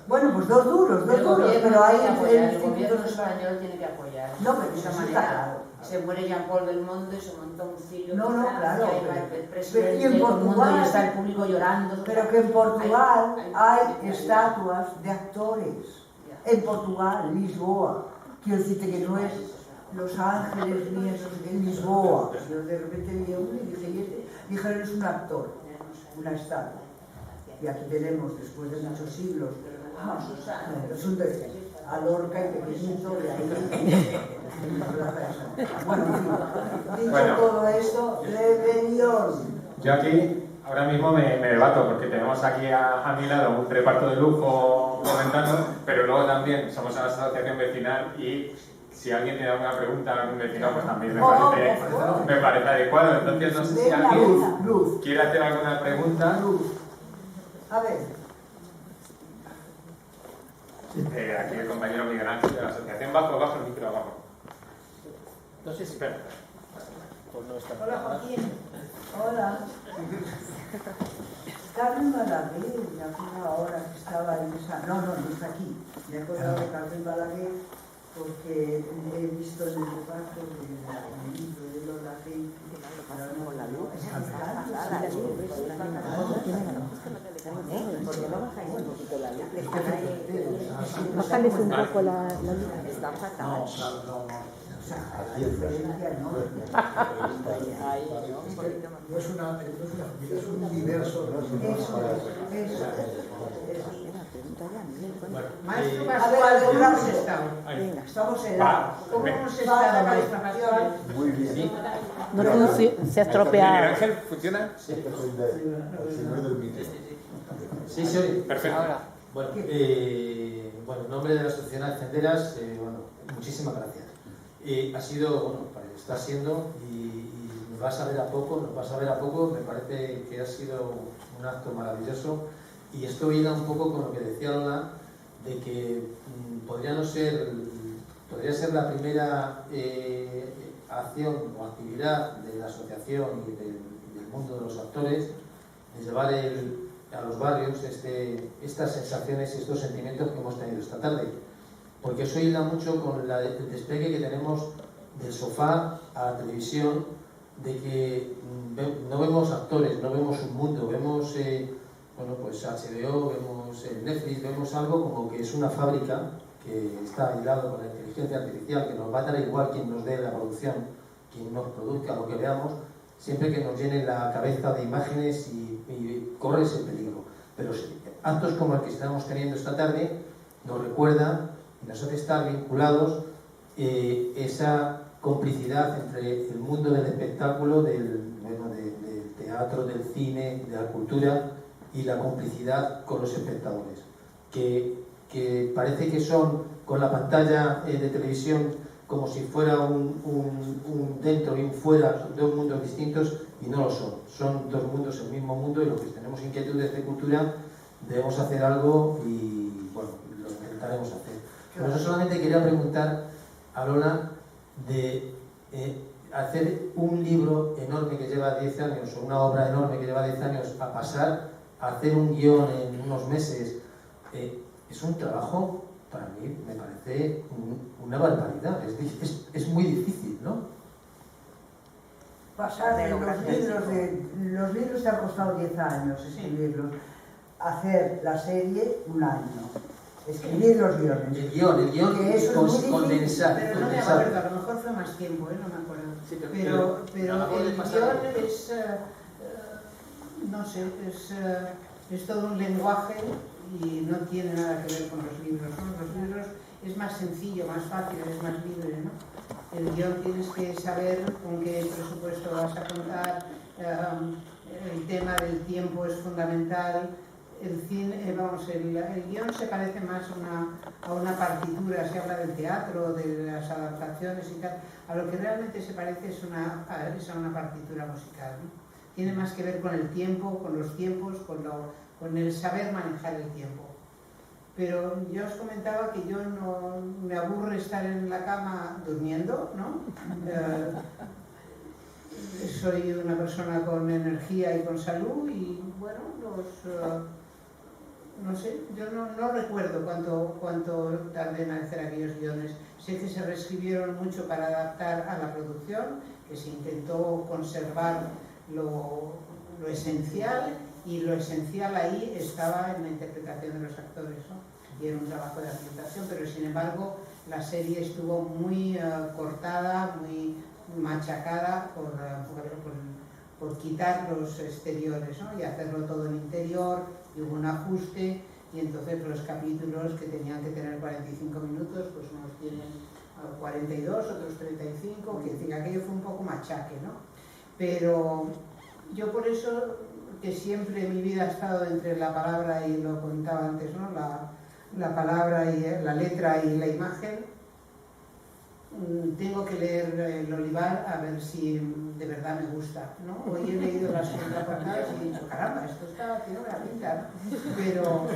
Bueno, pues dos duros, pero hay el gobierno español tiene que apoyar. No, pero de esa eso manera. está claro. Se muere Jean-Paul Belmondo y se monta un circo. No, claro. El presidente y en Portugal, y está el público llorando. Pero que en Portugal hay estatuas de actores. En Portugal, Lisboa. Quiero decirte que no es Los Ángeles ni eso, es Lisboa. Yo de repente vi uno y dije, dijeron, es un actor, una estatua. Y aquí tenemos, después de muchos siglos, es un a Lorca y pequeñito de ahí. Bueno, dicho todo esto, rebelión. Yo aquí ahora mismo me debato porque tenemos aquí a mi lado un reparto de lujo comentando, pero luego también somos una asociación vecinal y si alguien tiene alguna pregunta a algún vecino, pues también me parece adecuado. Entonces no sé si alguien quiere hacer alguna pregunta. A ver. Aquí el compañero Miguel Ángel de la asociación. Bajo el micro, abajo. Entonces, espera. Hola, Joaquín. Hola. Carmen Balaguer, me acuerdo ahora que estaba en esa... No está aquí. Me acuerdo de Carmen Balaguer porque he visto en el reparto del libro de Lola que... la luz. Porque no bajáis un poquito la luz. Bájales un poco la luz. Está fatal. La diferencia no. No es una familia, es un universo. Maestro Pascual, ¿cómo hemos estado? Estamos helados. ¿Cómo hemos estado, maestro Pascual? Muy bien. No se ha estropeado. ¿Miguel Ángel funciona? Sí, el señor del mito. Sí, soy. Perfecto. Bueno, en nombre de la Asociación Ascenderas, muchísimas gracias. Ha sido, está siendo y nos va a saber a poco, me parece que ha sido un acto maravilloso y esto hila un poco con lo que decía Lola, de que podría ser la primera acción o actividad de la asociación y del mundo de los actores, de llevar a los barrios estas sensaciones y estos sentimientos que hemos tenido esta tarde. Porque eso hila mucho con el despegue que tenemos del sofá a la televisión, de que no vemos actores, no vemos un mundo, vemos pues HBO, vemos Netflix, vemos algo como que es una fábrica que está hilado con la inteligencia artificial, que nos va a dar igual quien nos dé la producción, quien nos produzca lo que veamos, siempre que nos llene la cabeza de imágenes y corre ese peligro. Pero actos como el que estamos teniendo esta tarde nos recuerda y nos hace estar vinculados esa complicidad entre el mundo del espectáculo, de teatro, del cine, de la cultura y la complicidad con los espectadores, que parece que son con la pantalla de televisión como si fuera un dentro y un fuera, dos mundos distintos, y no lo son dos mundos, el mismo mundo, y los que tenemos inquietudes de cultura debemos hacer algo y bueno, lo intentaremos hacer. Pero yo solamente quería preguntar a Lola de hacer un libro enorme que lleva 10 años o una obra enorme que lleva 10 años a pasar a hacer un guión en unos meses. Es un trabajo, para mí, me parece una barbaridad. Es muy difícil, ¿no? Pasar de los libros te han costado 10 años escribirlos. Hacer la serie, un año. Escribir los guiones. El guión, que eso es muy condensar. Pero no me acuerdo, a lo mejor fue más tiempo, no me acuerdo. Sí, pero el guión es, no sé, es todo un lenguaje y no tiene nada que ver con los libros, ¿no? Los libros es más sencillo, más fácil, es más libre, ¿no? El guión tienes que saber con qué presupuesto vas a contar, el tema del tiempo es fundamental. El guión se parece más a una partitura, se habla del teatro, de las adaptaciones y tal. A lo que realmente se parece es a una partitura musical, ¿no? Tiene más que ver con el tiempo, con los tiempos, con el saber manejar el tiempo. Pero yo os comentaba que yo no me aburre estar en la cama durmiendo, ¿no? Soy una persona con energía y con salud y bueno, no sé, yo no recuerdo cuánto tardé en hacer aquellos guiones. Sé que se reescribieron mucho para adaptar a la producción, que se intentó conservar lo esencial, y lo esencial ahí estaba en la interpretación de los actores, ¿no? Y era un trabajo de ambientación, pero sin embargo la serie estuvo muy cortada, muy machacada por quitar los exteriores, ¿no? Y hacerlo todo en interior, y hubo un ajuste, y entonces los capítulos que tenían que tener 45 minutos, pues unos tienen 42, otros 35, que decir, aquello fue un poco machaque, ¿no? Pero yo por eso, que siempre mi vida ha estado entre la palabra y lo contaba antes, ¿no? La palabra y la letra y la imagen, tengo que leer El Olivar a ver si de verdad me gusta, ¿no? Hoy he leído las contraportadas y he dicho, caramba, esto tiene buena pinta, ¿no?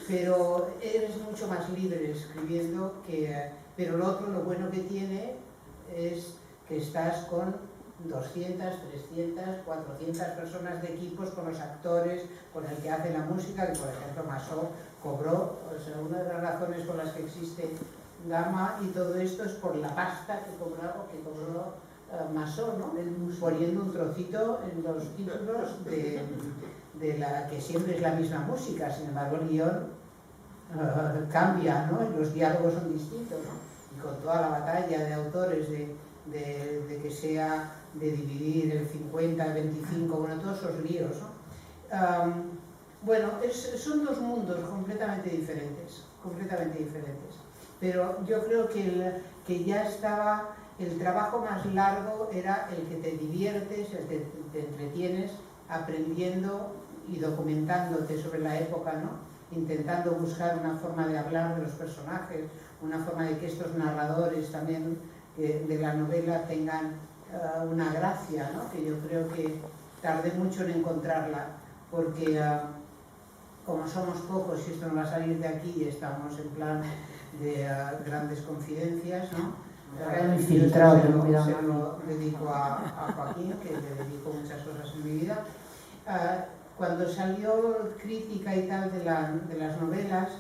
Pero eres mucho más libre escribiendo pero lo otro, lo bueno que tiene es que estás con 200, 300, 400 personas de equipos, con los actores, con el que hace la música, que por ejemplo Masó cobró, o sea, una de las razones por las que existe Gama y todo esto es por la pasta que cobró Masó, ¿no? Poniendo un trocito en los títulos de la que siempre es la misma música, sin embargo el guión cambia, ¿no? Y los diálogos son distintos, ¿no? Y con toda la batalla de autores de que sea de dividir el 50, el 25, bueno, todos esos líos, ¿no? Bueno, son dos mundos completamente diferentes, pero yo creo que ya estaba, el trabajo más largo era el que te diviertes, el que te entretienes aprendiendo y documentándote sobre la época, ¿no? Intentando buscar una forma de hablar de los personajes, una forma de que estos narradores también de la novela tengan una gracia, ¿no? Que yo creo que tardé mucho en encontrarla, porque como somos pocos y esto no va a salir de aquí y estamos en plan de grandes confidencias, ¿no? Se lo dedico a Joaquín, que le dedico muchas cosas en mi vida. Cuando salió crítica y tal de las novelas,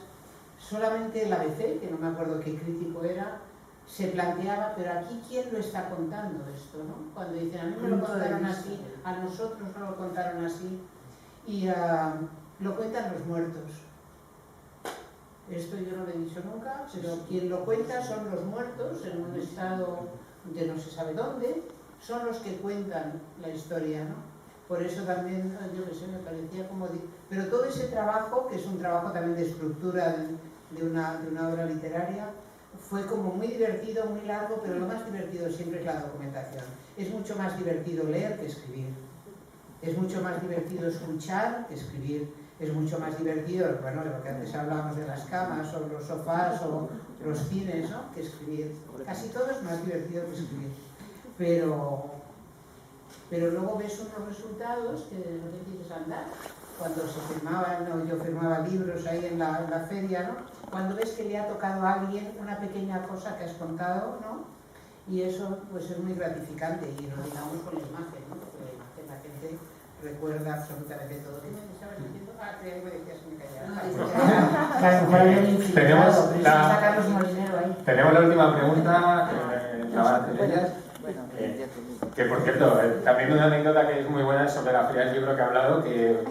solamente el ABC, que no me acuerdo qué crítico era, se planteaba, pero aquí ¿quién lo está contando esto, no? Cuando dicen, a mí me lo contaron así, a nosotros no lo contaron así, y lo cuentan los muertos. Esto yo no lo he dicho nunca, pero quien lo cuenta son los muertos en un estado de no se sabe dónde, son los que cuentan la historia, ¿no? Por eso también, yo qué sé, me parecía como... Pero todo ese trabajo, que es un trabajo también de estructura de una obra literaria, fue como muy divertido, muy largo, pero lo más divertido siempre es la documentación. Es mucho más divertido leer que escribir. Es mucho más divertido escuchar que escribir. Es mucho más divertido, bueno, de lo que antes hablábamos de las camas o los sofás o los cines, ¿no?, que escribir. Casi todo es más divertido que escribir. Pero luego ves unos resultados que no te quieres andar. Cuando se firmaban, ¿no?, yo firmaba libros ahí en la feria, ¿no?, cuando ves que le ha tocado a alguien una pequeña cosa que has contado, ¿no?, y eso pues es muy gratificante, y lo digamos con la imagen, ¿no?, porque la imagen la gente recuerda absolutamente todo. ¿Qué me estabas diciendo? Ah, creía que me decías que me callara. Tenemos la última pregunta, la van a hacer ellas. Que por cierto, también una anécdota que es muy buena sobre la Feria del Libro que he hablado, que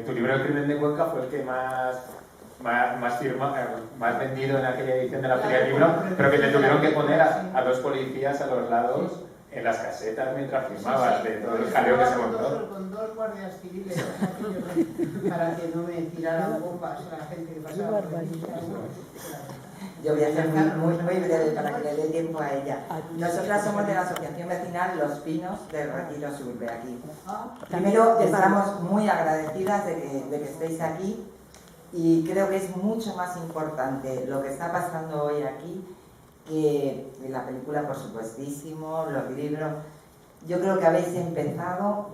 tu libro El crimen de Cuenca fue el que más vendido en aquella edición de la Feria del Libro, pero que te tuvieron que poner a 2 policías a los lados en las casetas mientras firmabas, de todo el jaleo que se montó. Con 2 guardias civiles para que no me tiraran bombas a la gente que pasaba por ahí. Yo voy a ser muy breve para que le dé tiempo a ella. Nosotras somos de la asociación vecinal Los Pinos del Retiro Sur de aquí. Primero, estamos muy agradecidas de que estéis aquí, y creo que es mucho más importante lo que está pasando hoy aquí que la película, por supuestísimo, los libros. Yo creo que habéis empezado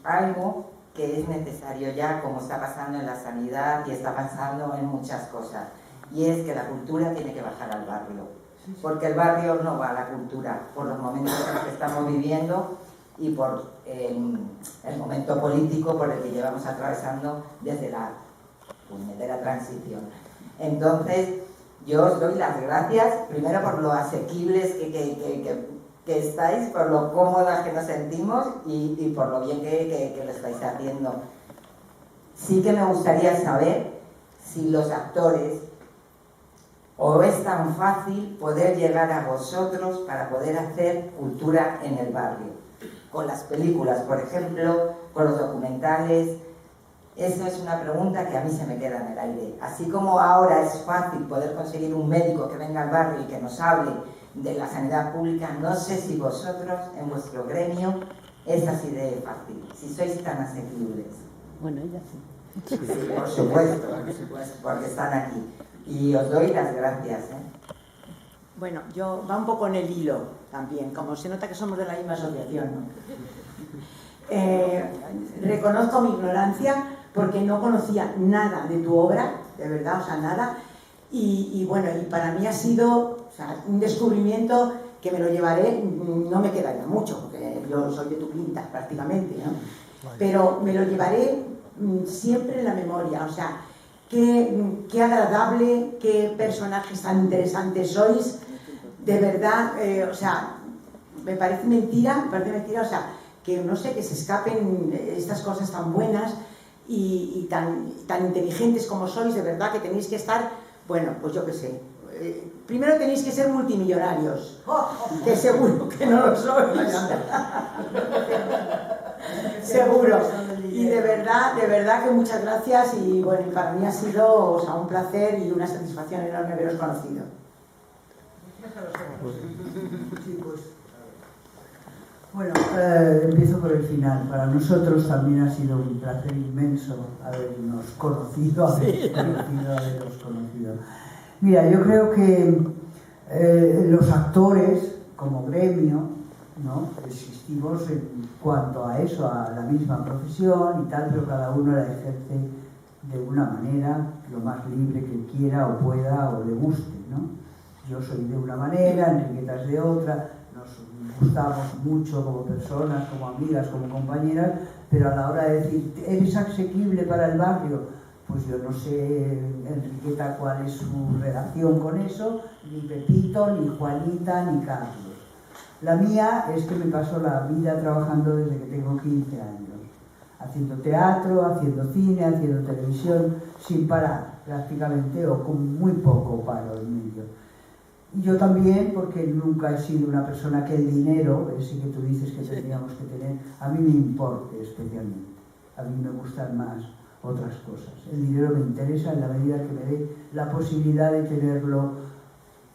algo que es necesario ya, como está pasando en la sanidad y está pasando en muchas cosas, y es que la cultura tiene que bajar al barrio, porque el barrio no va a la cultura por los momentos en los que estamos viviendo y por el momento político por el que llevamos atravesando desde la puñetera transición. Entonces, yo os doy las gracias, primero por lo asequibles que estáis, por lo cómodas que nos sentimos y por lo bien que lo estáis haciendo. Sí que me gustaría saber si los actores, o es tan fácil poder llegar a vosotros para poder hacer cultura en el barrio. Con las películas, por ejemplo, con los documentales. Eso es una pregunta que a mí se me queda en el aire. Así como ahora es fácil poder conseguir un médico que venga al barrio y que nos hable de la sanidad pública, no sé si vosotros, en vuestro gremio, es así de fácil, si sois tan asequibles. Bueno, ella sí. Sí, por supuesto, porque están aquí. Y os doy las gracias. Bueno, yo va un poco en el hilo también, como se nota que somos de la misma asociación, ¿no? Reconozco mi ignorancia porque no conocía nada de tu obra, de verdad, o sea, nada. Y bueno, y para mí ha sido, o sea, un descubrimiento que me lo llevaré, no me queda ya mucho, porque yo soy de tu quinta prácticamente, ¿no? Pero me lo llevaré siempre en la memoria, o sea, qué agradable, qué personajes tan interesantes sois, de verdad, o sea, me parece mentira, o sea, que no sé, que se escapen estas cosas tan buenas y tan inteligentes como sois, de verdad que tenéis que estar, bueno, pues yo qué sé, primero tenéis que ser multimillonarios, que seguro que no lo sois, seguro, y de verdad que muchas gracias, y bueno, para mí ha sido, o sea, un placer y una satisfacción enorme haberos conocido. Sí, pues. Bueno, empiezo por el final. Para nosotros también ha sido un placer inmenso habernos conocido, haberos conocido. Mira, yo creo que los actores, como gremio, ¿no?, existimos en cuanto a eso, a la misma profesión y tal, pero cada uno la ejerce de una manera, lo más libre que quiera o pueda o le guste, ¿no? Yo soy de una manera, Enriqueta es de otra, nos gustamos mucho como personas, como amigas, como compañeras, pero a la hora de decir, ¿eres asequible para el barrio? Pues yo no sé, Enriqueta, cuál es su relación con eso, ni Pepito, ni Juanita, ni Carlos. La mía es que me paso la vida trabajando desde que tengo 15 años, haciendo teatro, haciendo cine, haciendo televisión, sin parar prácticamente, o con muy poco paro en medio. Y yo también, porque nunca he sido una persona que el dinero, ese que tú dices que tendríamos que tener, a mí me importe especialmente. A mí me gustan más otras cosas. El dinero me interesa en la medida que me dé la posibilidad de tenerlo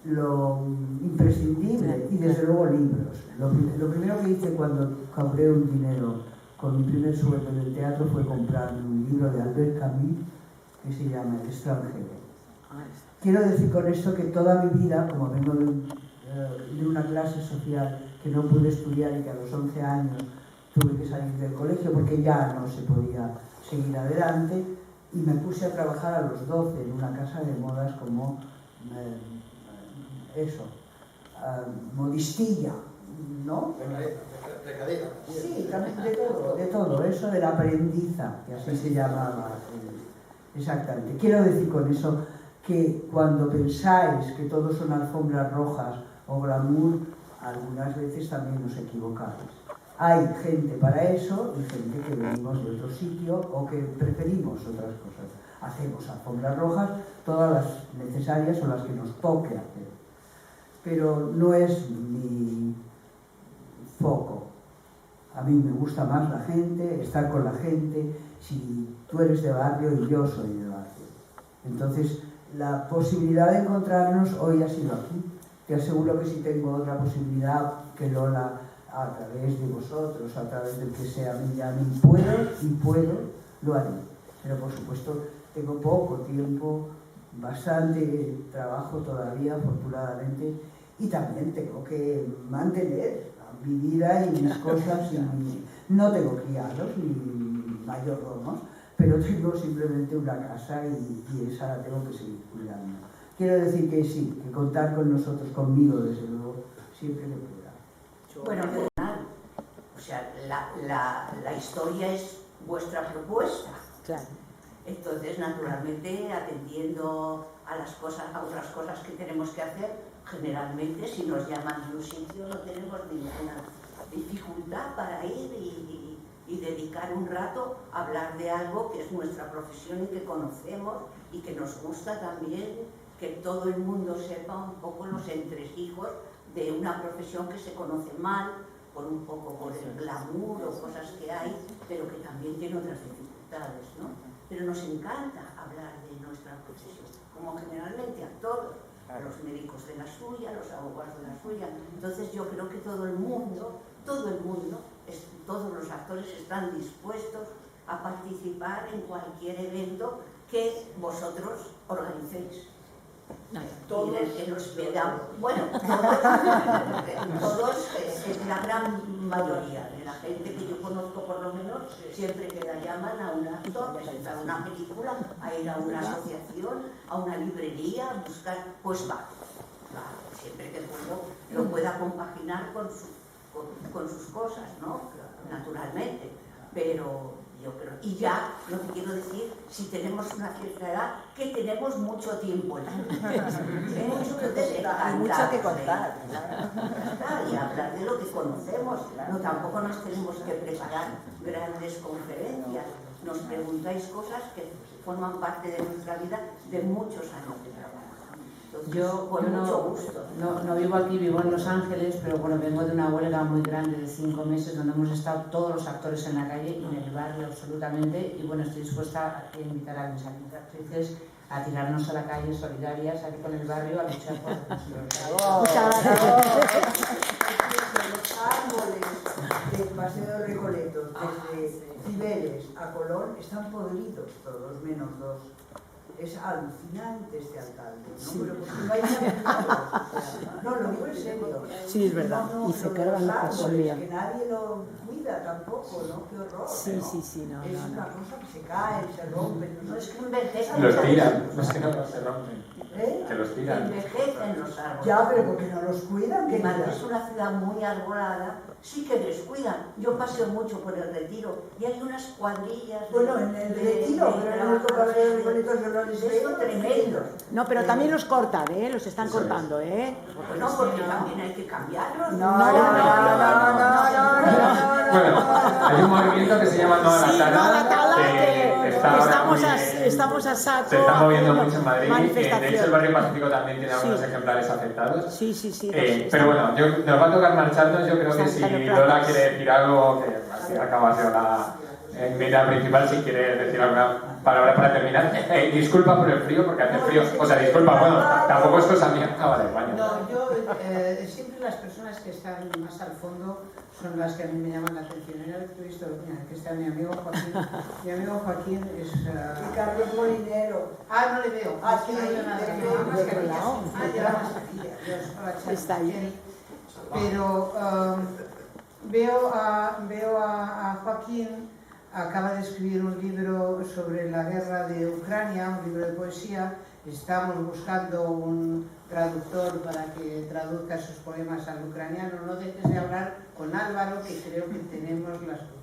lo imprescindible, y desde luego libros. Lo primero que hice cuando cobré un dinero con mi primer sueldo del teatro fue comprarme un libro de Albert Camus que se llama El extranjero. Quiero decir con esto que toda mi vida, como vengo de una clase social que no pude estudiar y que a los 11 años tuve que salir del colegio porque ya no se podía seguir adelante, y me puse a trabajar a los 12 en una casa de modas como modistilla, ¿no? Recadera. Sí, también de todo, eso de la aprendiza, que así se llamaba. Exactamente. Quiero decir con eso que cuando pensáis que todos son alfombras rojas o glamour, algunas veces también os equivocáis. Hay gente para eso y gente que venimos de otro sitio o que preferimos otras cosas. Hacemos alfombras rojas, todas las necesarias o las que nos toque hacer. Pero no es mi foco. A mí me gusta más la gente, estar con la gente. Si tú eres de barrio y yo soy de barrio. Entonces, la posibilidad de encontrarnos hoy ha sido aquí. Te aseguro que si tengo otra posibilidad que Lola, a través de vosotros, a través del que sea a mí puedo, lo haré. Pero por supuesto tengo poco tiempo, bastante trabajo todavía, afortunadamente, y también tengo que mantener mi vida y mis cosas. No tengo criados ni mayordomos, pero tengo simplemente una casa y esa la tengo que seguir cuidando. Quiero decir que sí, que contar con nosotros, conmigo desde luego, siempre que pueda. Bueno, o sea, la historia es vuestra propuesta. Claro. Entonces, naturalmente, atendiendo a otras cosas que tenemos que hacer, generalmente, si nos llaman de un sitio, no tenemos ninguna dificultad para ir y dedicar un rato a hablar de algo que es nuestra profesión y que conocemos y que nos gusta también, que todo el mundo sepa un poco los entresijos de una profesión que se conoce mal, por un poco por el glamour o cosas que hay, pero que también tiene otras dificultades, ¿no? Pero nos encanta hablar de nuestra profesión, como generalmente a todos, los médicos de la suya, los abogados de la suya. Entonces yo creo que todo el mundo, todos los actores están dispuestos a participar en cualquier evento que vosotros organicéis. Todos que nos pedamos, bueno, todos, la gran mayoría de la gente que yo conozco por lo menos, siempre que la llaman a un actor, presentar una película, a ir a una asociación, a una librería, a buscar, pues va, siempre que lo pueda compaginar con sus cosas, ¿no? Naturalmente, pero yo creo, y ya, lo que quiero decir, si tenemos una cierta edad, que tenemos mucho tiempo, hay mucho que contar. Y hablar de lo que conocemos, no, tampoco nos tenemos que preparar grandes conferencias, nos preguntáis cosas que forman parte de nuestra vida de muchos años de trabajo. Entonces, Yo mucho gusto. no vivo aquí, vivo en Los Ángeles, pero bueno, vengo de una huelga muy grande de 5 meses donde hemos estado todos los actores en la calle y en el barrio absolutamente, y bueno, estoy dispuesta a invitar a mis actrices a tirarnos a la calle solidarias aquí con el barrio a luchar por los Árboles del Paseo de Recoletos, desde Cibeles a Colón, están podridos todos, menos 2. Es alucinante este alcalde, ¿no? Sí. Pero pues que vais a no, lo digo en serio. Sí, es verdad. Y se cargan lo que solían. Que nadie lo cuida tampoco, ¿no? Qué horror. Sí, ¿no? sí, no. Es una cosa que se cae, se rompe. No es que envejecen. Los tiran, no es que no se rompen. Que los tiran. Envejecen los árboles. Ya, pero porque no los cuidan. Que Madrid es una ciudad muy arbolada, sí que descuidan. Yo paseo mucho por el Retiro y hay unas cuadrillas. Bueno, en el Retiro, pero en el Paseo de Recoletos yo no les veo tremendos. No, pero también los cortan, los están cortando, No, porque también hay que cambiarlos. No. Bueno, hay un movimiento que se llama No a la Tala, que estamos a saco. se está moviendo mucho en Madrid. Manifestación. De hecho, el Barrio Pacífico también tiene algunos ejemplares afectados. Sí. Pero bueno, nos va a tocar marcharnos. Yo creo que si Lola quiere decir algo, que al fin y al cabo ha sido meta principal, si quieres decir alguna palabra para terminar. Disculpa por el frío, porque hace frío. O sea, disculpa, bueno, tampoco es cosa mía. Ah, vale, baño. No, yo siempre las personas que están más al fondo son las que a mí me llaman la atención. Una vez que he visto, mira, aquí está mi amigo Joaquín. Mi amigo Joaquín es... Y Carlos Molinero. Ah, no le veo. Ah, sí, no veo nada. Lleva mascarilla. Ah, lleva mascarilla. Dios, hola, Charo. Está ahí. Pero veo a Joaquín, acaba de escribir un libro sobre la guerra de Ucrania, un libro de poesía. Estamos buscando un traductor para que traduzca sus poemas al ucraniano. No dejes de hablar con Álvaro, que creo que tenemos las cosas.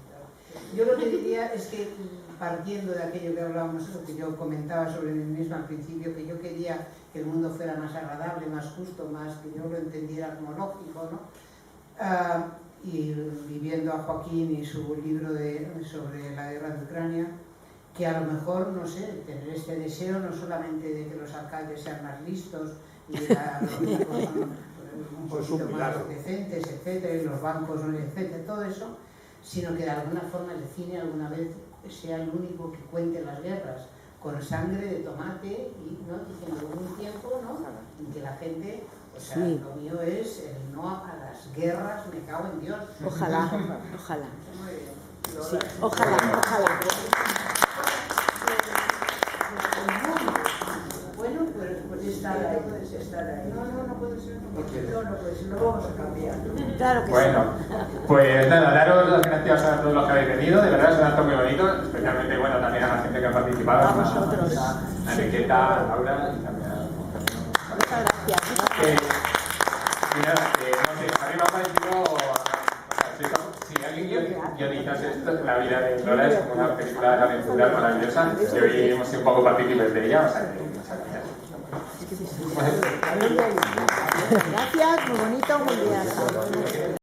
Yo lo que diría es que, partiendo de aquello que hablábamos, lo que yo comentaba sobre mí misma al principio, que yo quería que el mundo fuera más agradable, más justo, más que yo lo entendiera como lógico, ¿no? Y viviendo a Joaquín y su libro sobre la guerra de Ucrania, que a lo mejor, no sé, tener este deseo no solamente de que los alcaldes sean más listos y los un poquito más decentes, etcétera, y los bancos, etcétera, todo eso, sino que de alguna forma el cine alguna vez sea el único que cuente las guerras con sangre de tomate y no diciendo un tiempo, ¿no? En que la gente, o sea, sí. Lo mío es el no a las guerras, me cago en Dios. Ojalá, ojalá. Sí, ojalá, ojalá. Bueno, pues estar ahí, puedes estar ahí. No puede ser. No puede ser, lo vamos a cambiar. Claro que bueno, pues nada, daros las gracias a todos los que habéis venido, de verdad es un acto muy bonito, especialmente bueno también a la gente que ha participado, a vosotros. A Enriqueta, a Laura y también a... Muchas gracias. Y nada, no sé, a mí me ha parecido, si alguien guionizase esto, la vida de Lola es como una película de aventura maravillosa, y hoy hemos sido un poco partícipes de ella, o sea que muchas gracias. Gracias, muy bonito, muy bien.